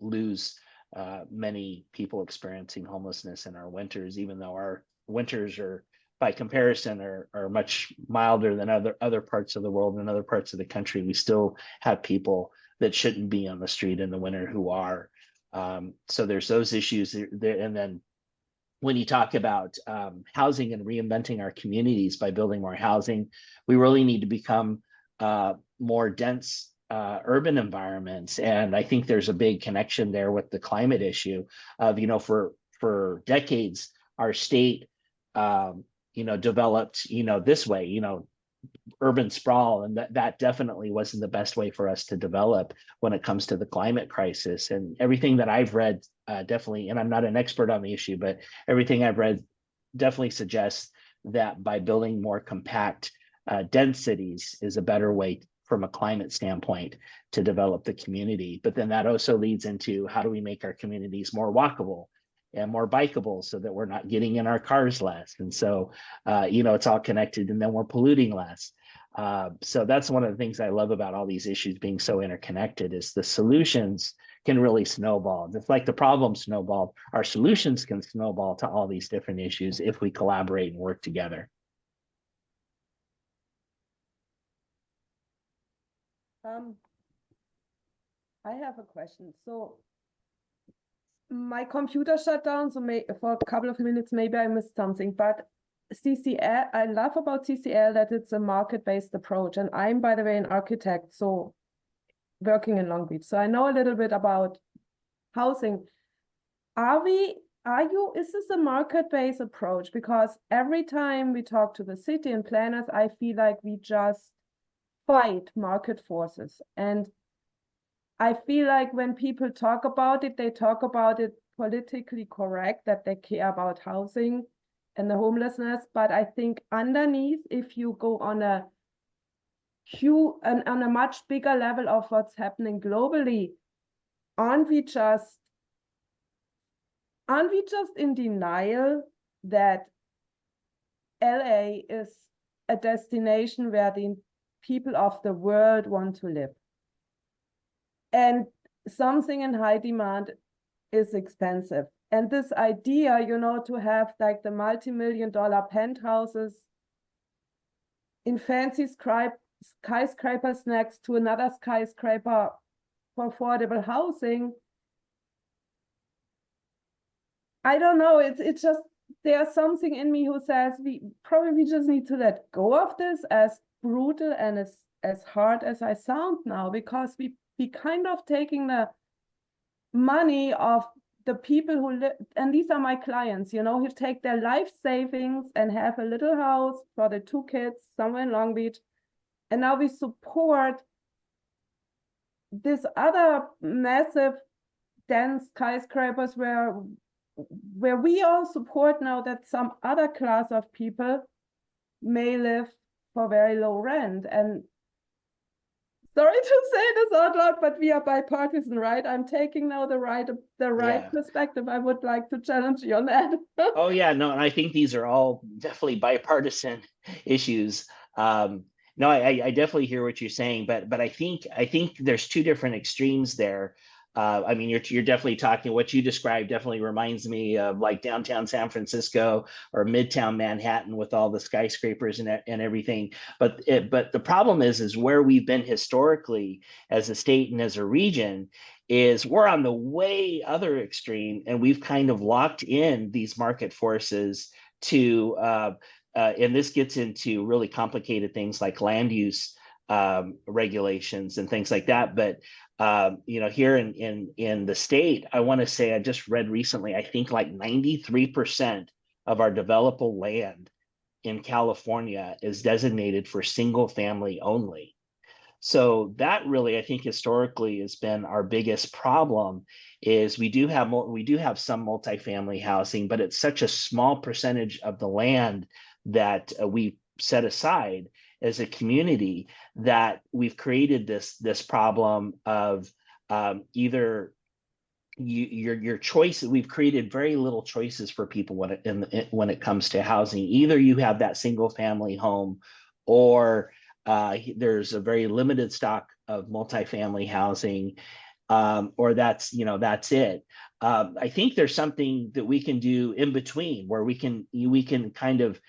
lose many people experiencing homelessness in our winters, even though our winters are, by comparison, are much milder than other parts of the world and other parts of the country. We still have people that shouldn't be on the street in the winter who are. So there's those issues there. And then when you talk about housing and reinventing our communities by building more housing, we really need to become more dense urban environments. And I think there's a big connection there with the climate issue of, for decades, our state developed, this way, urban sprawl, and that definitely wasn't the best way for us to develop when it comes to the climate crisis. And everything that I've read definitely, and I'm not an expert on the issue, but everything I've read definitely suggests that by building more compact dense cities is a better way from a climate standpoint to develop the community. But then that also leads into, how do we make our communities more walkable and more bikeable, so that we're not getting in our cars less? And so, it's all connected, and then we're polluting less. So that's one of the things I love about all these issues being so interconnected, is the solutions can really snowball. Just like the problem snowballed, our solutions can snowball to all these different issues if we collaborate and work together. I have a question. So my computer shut down, so for a couple of minutes, maybe I missed something, but CCL, I love about CCL that it's a market-based approach. And I'm, by the way, an architect, so working in Long Beach. So I know a little bit about housing. Is this a market-based approach? Because every time we talk to the city and planners, I feel like we just fight market forces. And I feel like when people talk about it, they talk about it politically correct, that they care about housing. and the homelessness. But I think underneath, if you go on a much bigger level of what's happening globally, aren't we just in denial that LA is a destination where the people of the world want to live? And something in high demand is expensive. And this idea, you know, to have like the multi-million-dollar penthouses in fancy skyscrapers next to another skyscraper for affordable housing, I don't know, it's just, there's something in me who says we probably just need to let go of this, as brutal and as hard as I sound now, because we kind of taking the money of the people who live, and these are my clients, you know, who take their life savings and have a little house for the 2 kids somewhere in Long Beach. And now we support this other massive, dense skyscrapers where we all support now that some other class of people may live for very low rent. And sorry to say this out loud, but we are bipartisan, right? I'm taking now the right Yeah. perspective. I would like to challenge you on that. Oh yeah, no, and I think these are all definitely bipartisan issues. No, I definitely hear what you're saying, but I think there's 2 different extremes there. I mean, you're definitely talking, what you described definitely reminds me of like downtown San Francisco or midtown Manhattan with all the skyscrapers and everything. But the problem is where we've been historically as a state and as a region is we're on the way other extreme, and we've kind of locked in these market forces to and this gets into really complicated things like land use regulations and things like that. But you know, here in the state, I want to say, I just read recently, I think like 93% of our developable land in California is designated for single family only. So that really, I think, historically has been our biggest problem. Is we do have some multifamily housing, but it's such a small percentage of the land that we set aside as a community that we've created this problem of either your choice. We've created very little choices for people when it comes to housing. Either you have that single family home, or there's a very limited stock of multifamily housing, or that's it. I think there's something that we can do in between where we can kind of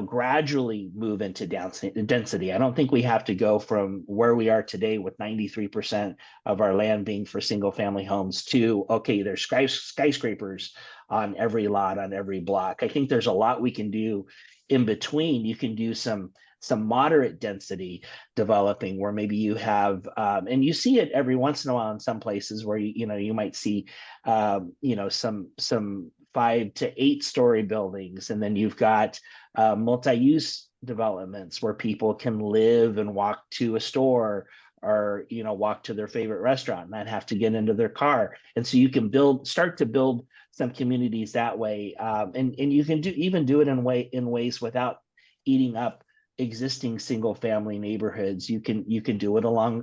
gradually move into density. I don't think we have to go from where we are today with 93% of our land being for single family homes to, okay, there's skyscrapers on every lot, on every block. I think there's a lot we can do in between. You can do some moderate density developing where maybe you have, and you see it every once in a while in some places where you might see, some 5 to 8 story buildings, and then you've got multi-use developments where people can live and walk to a store, or walk to their favorite restaurant and not have to get into their car. And so you can start to build some communities that way, and you can do it in ways without eating up existing single family neighborhoods. You can do it along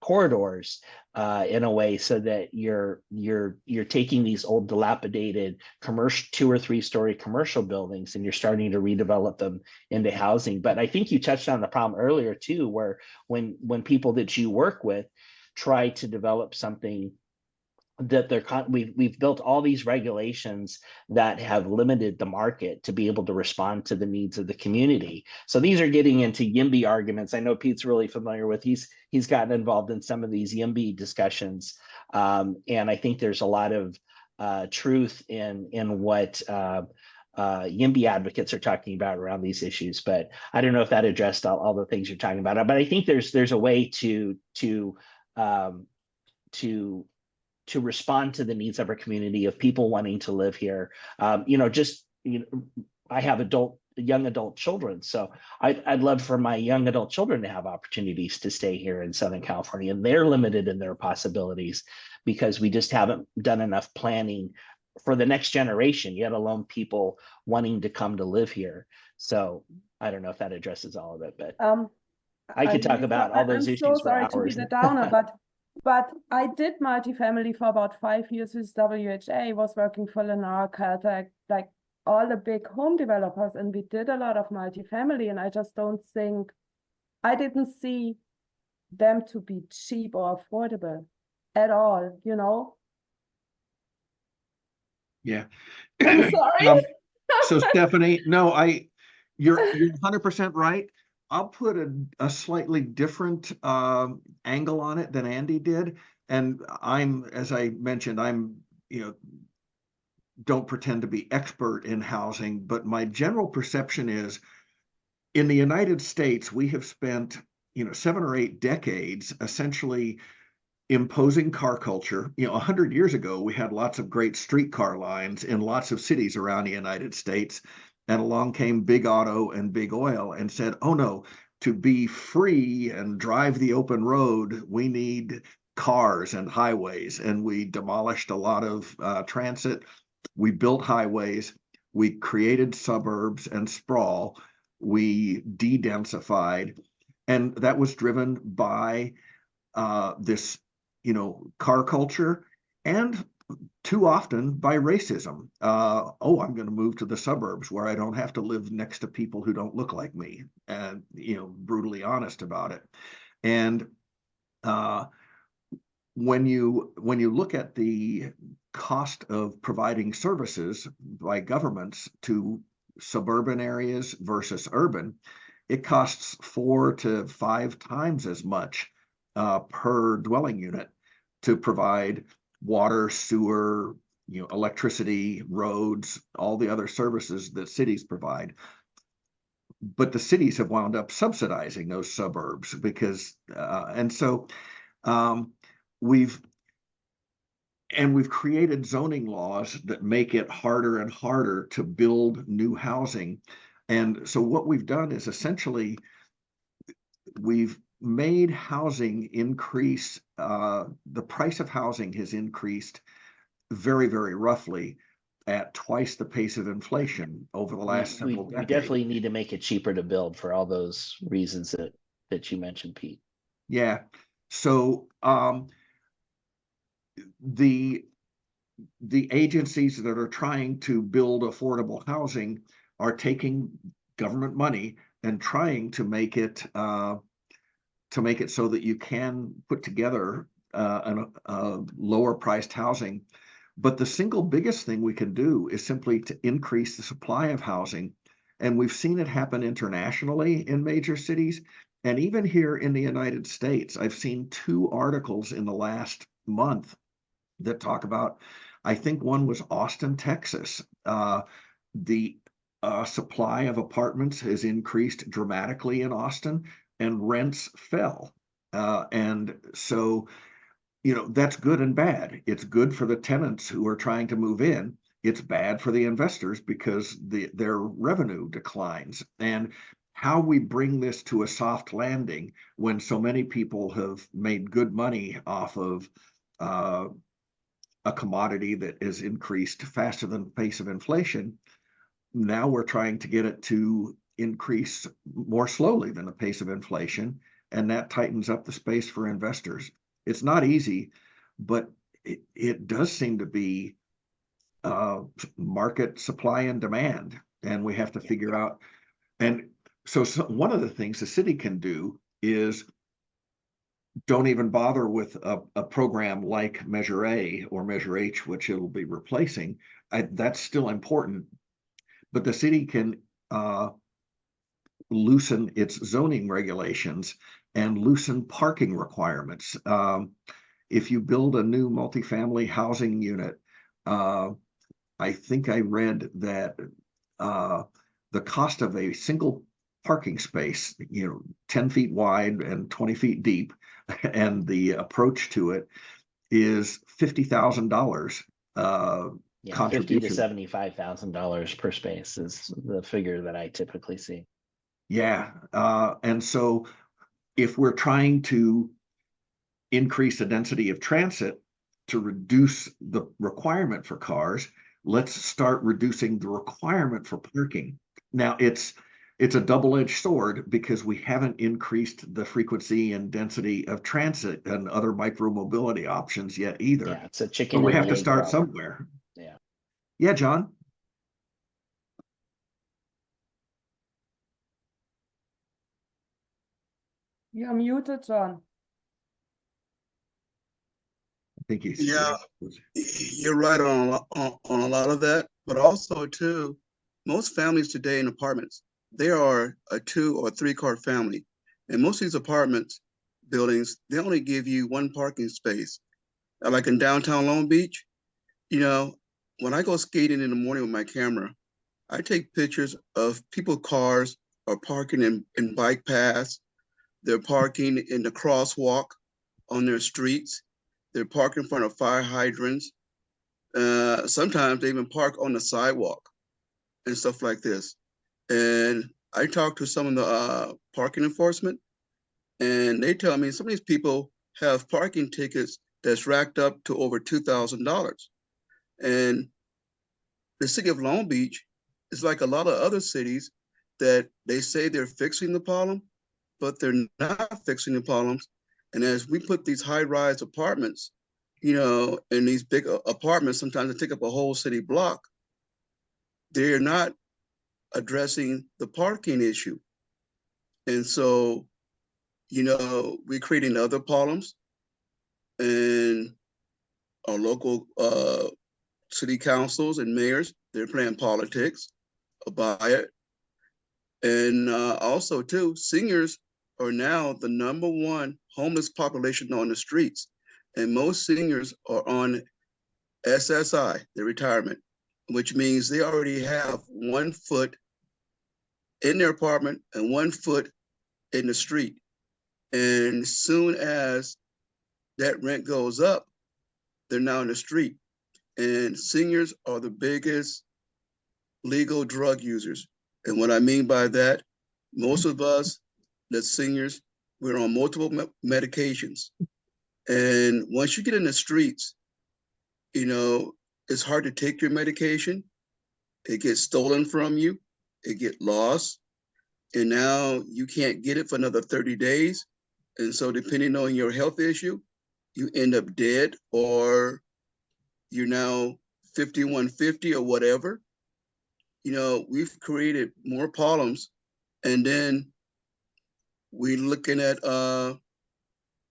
corridors in a way so that you're taking these old dilapidated commercial 2 or 3 story commercial buildings and you're starting to redevelop them into housing. But I think you touched on the problem earlier too, where when people that you work with try to develop something that we've built all these regulations that have limited the market to be able to respond to the needs of the community. So these are getting into YIMBY arguments. I know Pete's really familiar with, he's gotten involved in some of these YIMBY discussions. And I think there's a lot of truth in what YIMBY advocates are talking about around these issues. But I don't know if that addressed all the things you're talking about. But I think there's a way to respond to the needs of our community of people wanting to live here. I have young adult children, so I'd love for my young adult children to have opportunities to stay here in Southern California, and they're limited in their possibilities because we just haven't done enough planning for the next generation, yet alone people wanting to come to live here. So I don't know if that addresses all of it, but I could talk about all those I'm so issues for sorry to be hours. the downer, but I did multifamily for about 5 years with WHA, was working for Lennar, Caltech, like all the big home developers, and we did a lot of multifamily, and I just don't think, I didn't see them to be cheap or affordable at all, you know? Yeah. I'm sorry. So Stephanie, no, you're 100% right. I'll put a slightly different angle on it than Andy did. And as I mentioned, don't pretend to be expert in housing, but my general perception is in the United States, we have spent, 7 or 8 decades essentially imposing car culture. 100 years ago, we had lots of great streetcar lines in lots of cities around the United States. And along came big auto and big oil and said, oh no, to be free and drive the open road, we need cars and highways. And we demolished a lot of transit. We built highways. We created suburbs and sprawl. We de-densified. And that was driven by this car culture, and too often by racism. I'm going to move to the suburbs where I don't have to live next to people who don't look like me, and brutally honest about it. And when you look at the cost of providing services by governments to suburban areas versus urban, it costs 4 to 5 times as much per dwelling unit to provide water, sewer, electricity, roads, all the other services that cities provide. But the cities have wound up subsidizing those suburbs because, we've created zoning laws that make it harder and harder to build new housing. And so what we've done is essentially we've made housing increase. The price of housing has increased very, very roughly at twice the pace of inflation over the last several We decades. definitely need to make it cheaper to build for all those reasons that you mentioned, Pete. Yeah. So the agencies that are trying to build affordable housing are taking government money and trying to make it so that you can put together a lower priced housing. But the single biggest thing we can do is simply to increase the supply of housing. And we've seen it happen internationally in major cities. And even here in the United States, I've seen 2 articles in the last month that talk about, I think one was Austin, Texas. The supply of apartments has increased dramatically in Austin and rents fell. And so, that's good and bad. It's good for the tenants who are trying to move in. It's bad for the investors because their revenue declines. And how we bring this to a soft landing when so many people have made good money off of a commodity that has increased faster than the pace of inflation. Now we're trying to get it to increase more slowly than the pace of inflation, and that tightens up the space for investors. It's not easy, but it does seem to be market supply and demand, and we have to figure out. And so one of the things the city can do is don't even bother with a program like Measure A or Measure H, which it'll be replacing. That's still important, but the city can loosen its zoning regulations and loosen parking requirements. If you build a new multifamily housing unit, I think I read that the cost of a single parking space, 10 feet wide and 20 feet deep, and the approach to it is $50,000. Yeah, contribution. $50,000 to $75,000 per space is the figure that I typically see. Yeah, and so if we're trying to increase the density of transit to reduce the requirement for cars, let's start reducing the requirement for parking. Now it's a double-edged sword because we haven't increased the frequency and density of transit and other micro-mobility options yet either. Yeah, it's a But chicken we and have the to egg start problem. somewhere. Yeah. Yeah, John? You're muted, John. I think he's. Yeah, you're right on on a lot of that, but also too, most families today in apartments, they are a 2 or 3 car family. And most of these apartments buildings, they only give you one parking space. Like in downtown Long Beach, you know, when I go skating in the morning with my camera, I take pictures of people's cars are parking in bike paths. They're parking in the crosswalk on their streets. They're parking in front of fire hydrants. Sometimes they even park on the sidewalk and stuff like this. And I talked to some of the parking enforcement, and they tell me some of these people have parking tickets that's racked up to over $2,000. And the city of Long Beach is like a lot of other cities that they say they're fixing the problem, but they're not fixing the problems. And as we put these high-rise apartments, in these big apartments, sometimes they take up a whole city block. They're not addressing the parking issue. And so, we're creating other problems, and our local city councils and mayors, they're playing politics about it. And also too, seniors are now the #1 homeless population on the streets. And most seniors are on SSI, their retirement, which means they already have 1 foot in their apartment and 1 foot in the street. And soon as that rent goes up, they're now in the street. And seniors are the biggest legal drug users. And what I mean by that, most of us, the seniors, we're on multiple medications. And once you get in the streets, it's hard to take your medication. It gets stolen from you. It gets lost. And now you can't get it for another 30 days. And so depending on your health issue, you end up dead, or you're now 5150 or whatever. We've created more problems. And then we're looking at a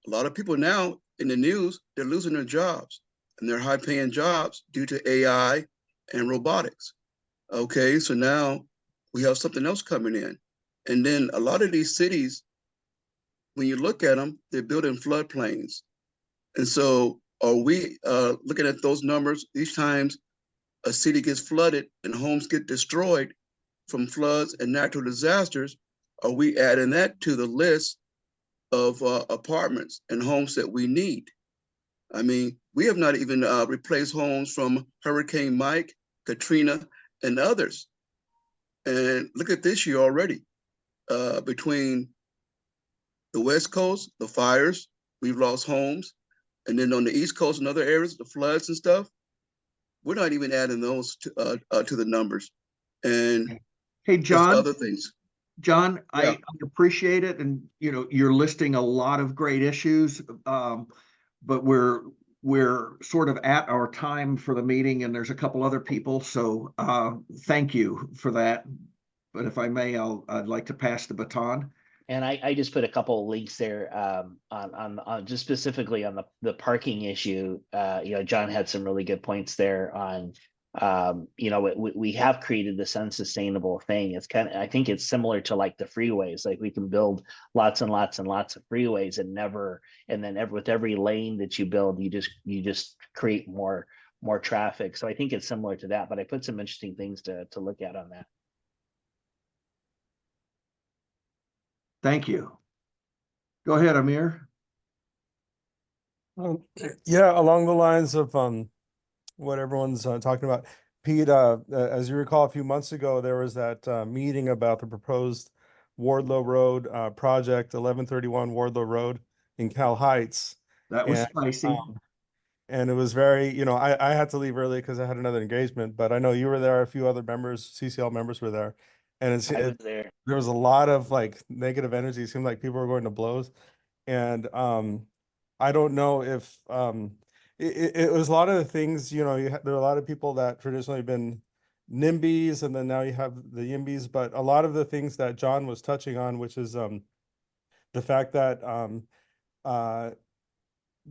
lot of people now in the news, they're losing their jobs, and they're high paying jobs due to AI and robotics. Okay, so now we have something else coming in. And then a lot of these cities, when you look at them, they're built in floodplains. And so are we looking at those numbers? Each time a city gets flooded and homes get destroyed from floods and natural disasters, are we adding that to the list of apartments and homes that we need? I mean, we have not even replaced homes from Hurricane Mike, Katrina, and others. And look at this year already. Between the West Coast, the fires, we've lost homes. And then on the East Coast and other areas, the floods and stuff, we're not even adding those to the numbers. And Hey, there's John. other things. John, Yeah. I appreciate it, and you're listing a lot of great issues, but we're sort of at our time for the meeting, and there's a couple other people, so thank you for that. But if I may, I'd like to pass the baton. And I just put a couple of links there on just specifically on the parking issue. John had some really good points there on we have created this unsustainable thing. It's I think it's similar to like the freeways. Like we can build lots and lots and lots of freeways and then with every lane that you build, you just create more traffic. So I think it's similar to that, but I put some interesting things to look at on that. Thank you. Go ahead, Amir. Yeah, along the lines of what everyone's talking about. Pete, as you recall, a few months ago, there was that meeting about the proposed Wardlow Road project, 1131 Wardlow Road in Cal Heights. That was spicy. And it was very, you know, I had to leave early because I had another engagement, but I know you were there, a few other members, CCL members were there. And I was there. there was a lot of like negative energy. It seemed like people were going to blows. And I don't know if it was a lot of the things, you know, there are a lot of people that traditionally been NIMBYs, and then now you have the YIMBYs, but a lot of the things that John was touching on, which is the fact that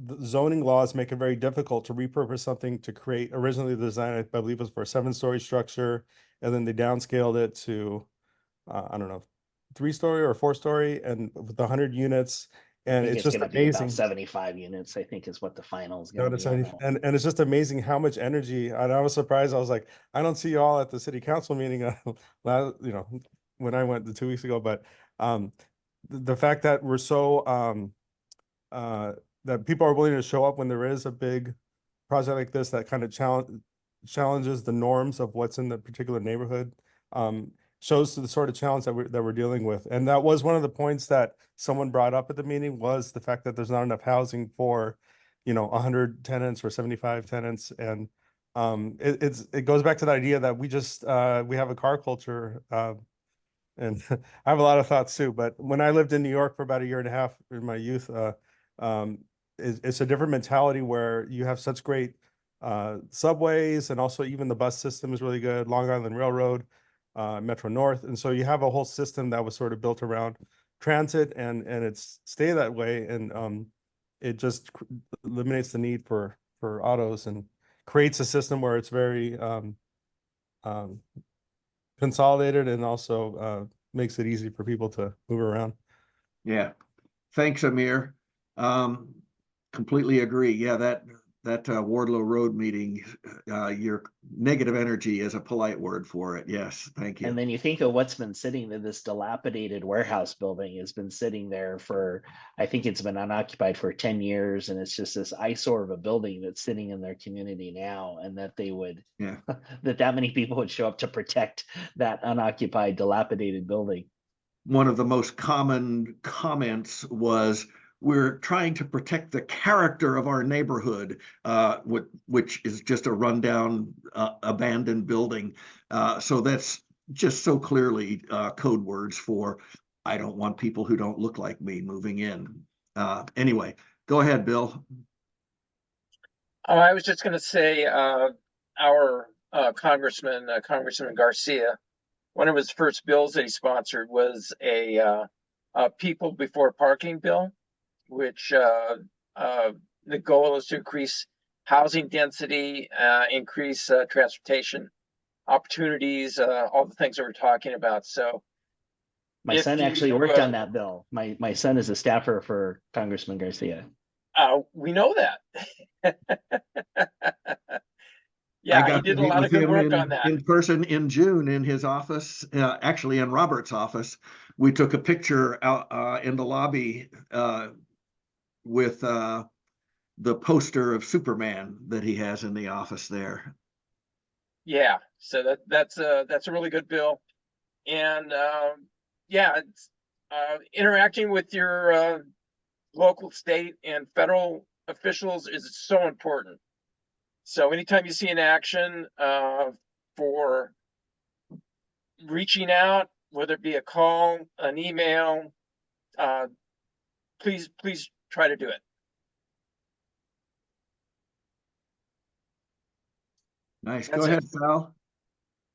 the zoning laws make it very difficult to repurpose something to create, originally the design, I believe, was for a 7-story structure, and then they downscaled it to, I don't know, 3-story or 4-story, and with 100 units. I And think it's it's just gonna be about amazing. 75 units, I think is what the final is No, gonna it's be on 70 that. and it's just amazing how much energy, and I was surprised. I was like, I don't see you all at the city council meeting, you know, when I went 2 weeks ago, but the fact that we're so that people are willing to show up when there is a big project like this that kind of challenges the norms of what's in the particular neighborhood, shows the sort of challenge that we're dealing with. And that was one of the points that someone brought up at the meeting, was the fact that there's not enough housing for, you know, 100 tenants or 75 tenants. And it goes back to the idea that we just we have a car culture. And I have a lot of thoughts too, but when I lived in New York for about 1.5 years in my youth, it's a different mentality where you have such great subways, and also even the bus system is really good, Long Island Railroad, Metro North. And so you have a whole system that was sort of built around transit, and it's stay that way. And it just eliminates the need for autos, and creates a system where it's very consolidated, and also makes it easy for people to move around. Yeah, thanks, Amir. Completely agree. Yeah, that Wardlow Road meeting, your negative energy is a polite word for it. Yes, thank you. And then you think of what's been sitting there, this dilapidated warehouse building has been sitting there for, I think it's been unoccupied for 10 years. And it's just this eyesore of a building that's sitting in their community now, and that they would, Yeah, that many people would show up to protect that unoccupied, dilapidated building. one of the most common comments was, we're trying to protect the character of our neighborhood, which is just a rundown, abandoned building. So that's just so clearly code words for, I don't want people who don't look like me moving in. Anyway, go ahead, Bill. Oh, I was just gonna say, our Congressman Garcia, one of his first bills that he sponsored was a people before parking bill, which the goal is to increase housing density, increase transportation opportunities, all the things that we're talking about. So My if son you, actually worked on that bill. My son is a staffer for Congressman Garcia. we know that. I Yeah, he got to did a meet lot with of good him work on that. in person in June in his office, actually in Robert's office. We took a picture out in the lobby with the poster of Superman that he has in the office there. Yeah, so that's a really good bill. And yeah, it's, interacting with your local, state, and federal officials is so important. So anytime you see an action for reaching out, whether it be a call, an email, please try to do it. Nice. That's Go it. ahead, Sal.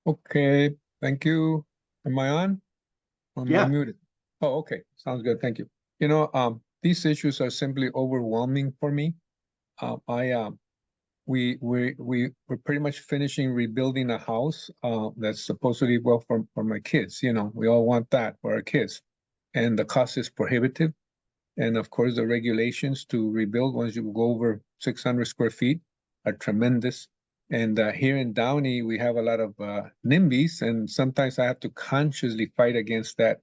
Okay, thank you. Am I on? Or am I Yeah. muted? Oh, okay, sounds good, thank you. You know, these issues are simply overwhelming for me. We're pretty much finishing rebuilding a house, that's supposedly, well, for my kids, you know, we all want that for our kids. And the cost is prohibitive. And of course, the regulations to rebuild once you go over 600 square feet are tremendous. And here in Downey, we have a lot of NIMBYs, and sometimes I have to consciously fight against that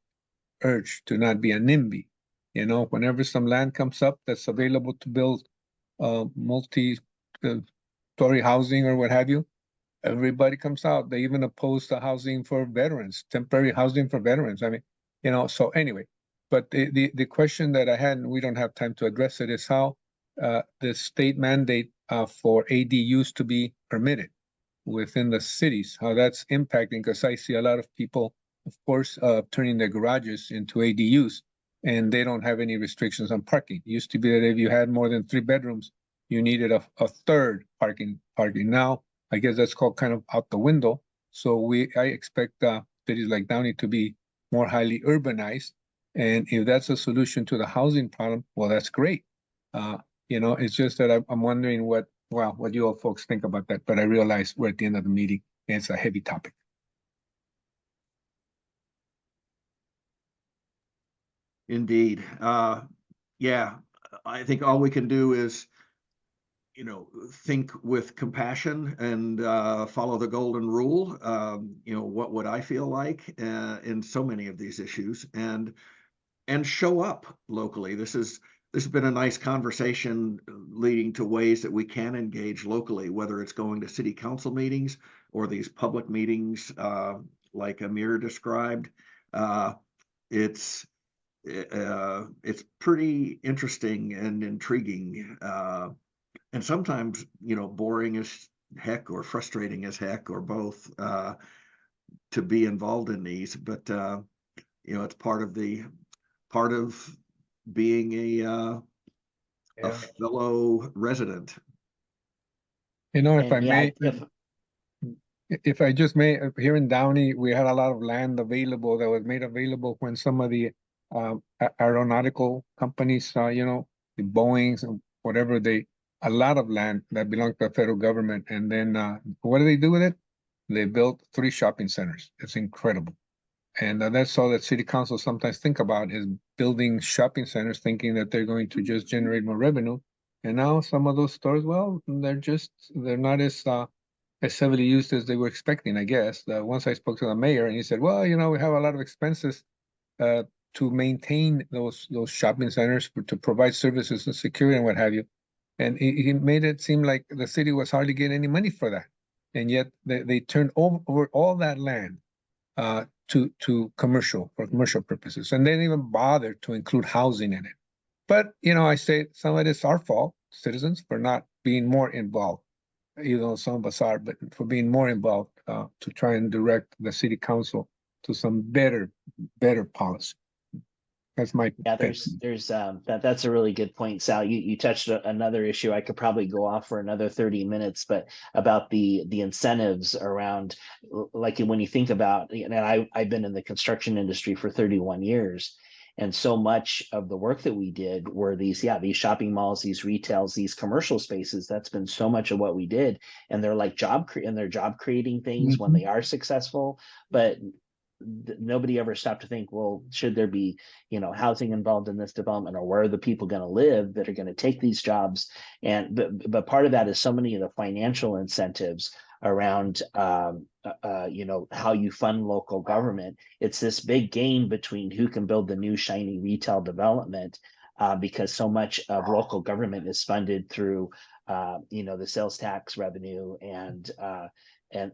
urge to not be a NIMBY. You know, whenever some land comes up that's available to build multi-story housing or what have you, everybody comes out. They even oppose the housing for veterans, temporary housing for veterans. I mean, you know, so anyway, but the question that I had, and we don't have time to address it, is how the state mandate for ADUs to be permitted within the cities, how that's impacting, because I see a lot of people, of course, turning their garages into ADUs, and they don't have any restrictions on parking. It used to be that if you had more than 3 bedrooms, you needed a third parking. Now, I guess that's called kind of out the window. So I expect cities like Downey to be more highly urbanized. And if that's a solution to the housing problem, well, that's great. It's just that I'm wondering what you all folks think about that. But I realize we're at the end of the meeting and it's a heavy topic. Indeed. Yeah, I think all we can do is, think with compassion and follow the golden rule. What would I feel like in so many of these issues, and show up locally. This has been a nice conversation leading to ways that we can engage locally, whether it's going to city council meetings or these public meetings like Amir described. It's pretty interesting and intriguing, and sometimes boring as heck or frustrating as heck or both, to be involved in these. But it's part of being a fellow resident. If I And yeah, may, if I just may, here in Downey, we had a lot of land available that was made available when some of the aeronautical companies, the Boeings and whatever, a lot of land that belonged to the federal government. And then what do they do with it? They built 3 shopping centers. It's incredible. And that's all that city council sometimes think about, is building shopping centers, thinking that they're going to just generate more revenue. And now some of those stores, well, they're not as heavily used as they were expecting, I guess. Once I spoke to the mayor and he said, well, we have a lot of expenses to maintain those shopping centers, to provide services and security and what have you. And he made it seem like the city was hardly getting any money for that. And yet they turned over all that land to commercial purposes. And they didn't even bother to include housing in it. But, I say some of it is our fault, citizens, for not being more involved. Even though some of us are, but for being more involved to try and direct the city council to some better policy. That's my that's a really good point, Sal. You touched another issue. I could probably go off for another 30 minutes, but about the incentives around, like when you think about, and I've been in the construction industry for 31 years. And so much of the work that we did were these shopping malls, these retails, these commercial spaces. That's been so much of what we did. And they're like job creating things when they are successful. But nobody ever stopped to think, well, should there be, housing involved in this development, or where are the people going to live that are going to take these jobs? And but part of that is so many of the financial incentives around how you fund local government. It's this big game between who can build the new shiny retail development, because so much of local government is funded through the sales tax revenue, and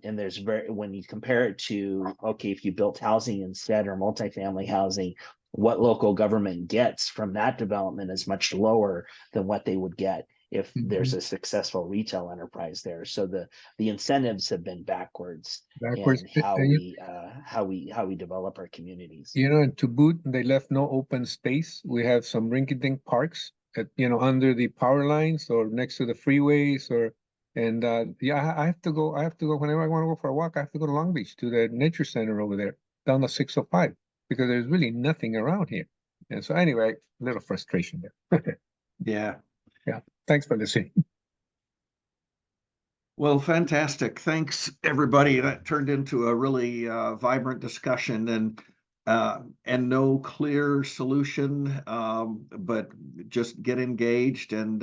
there's when you compare it to, okay, if you built housing instead, or multifamily housing, what local government gets from that development is much lower than what they would get if there's a successful retail enterprise there. So the incentives have been backwards in how we develop our communities. And to boot, they left no open space. We have some rinky-dink parks at, under the power lines or next to the freeways, I have to go whenever I want to go for a walk. I have to go to Long Beach, to the nature center over there down the 605, because there's really nothing around here. And so anyway, a little frustration there. Yeah. Thanks for listening. Well, fantastic. Thanks, everybody. That turned into a really vibrant discussion, and no clear solution, but just get engaged, and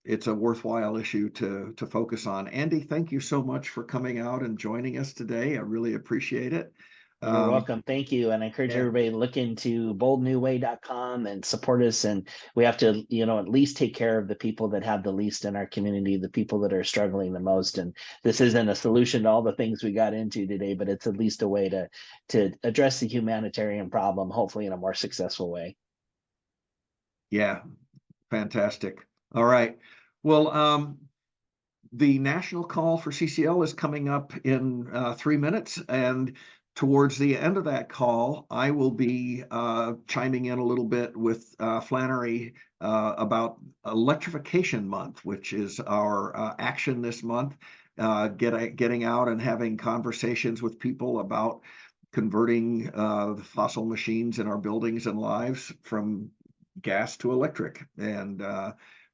it's a worthwhile issue to focus on. Andy, thank you so much for coming out and joining us today. I really appreciate it. You're welcome. Thank you. And I encourage everybody to look into boldnewway.com and support us. And we have to, at least take care of the people that have the least in our community, the people that are struggling the most. And this isn't a solution to all the things we got into today, but it's at least a way to address the humanitarian problem, hopefully in a more successful way. Yeah. Fantastic. All right. Well, the national call for CCL is coming up in 3 minutes, and towards the end of that call, I will be chiming in a little bit with Flannery about Electrification Month, which is our action this month, getting out and having conversations with people about converting the fossil machines in our buildings and lives from gas to electric, and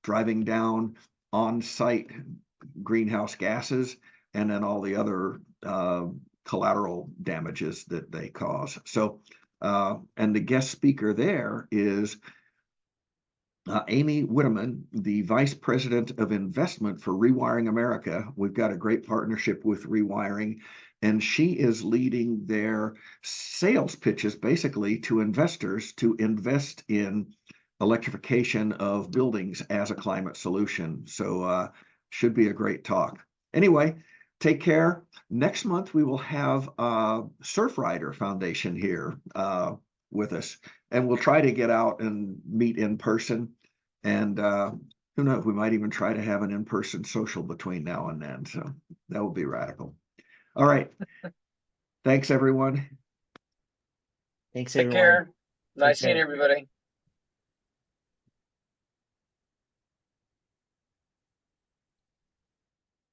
driving down on-site greenhouse gases, and then all the other collateral damages that they cause. So, and the guest speaker there is Amy Whitteman, the Vice President of Investment for Rewiring America. We've got a great partnership with Rewiring, and she is leading their sales pitches basically to investors to invest in electrification of buildings as a climate solution. So should be a great talk. Anyway, take care. Next month, we will have Surfrider Foundation here with us, and we'll try to get out and meet in person. And who knows, we might even try to have an in-person social between now and then. So that would be radical. All right. Thanks, everyone. Thanks, Take everyone. care. Nice care. seeing everybody.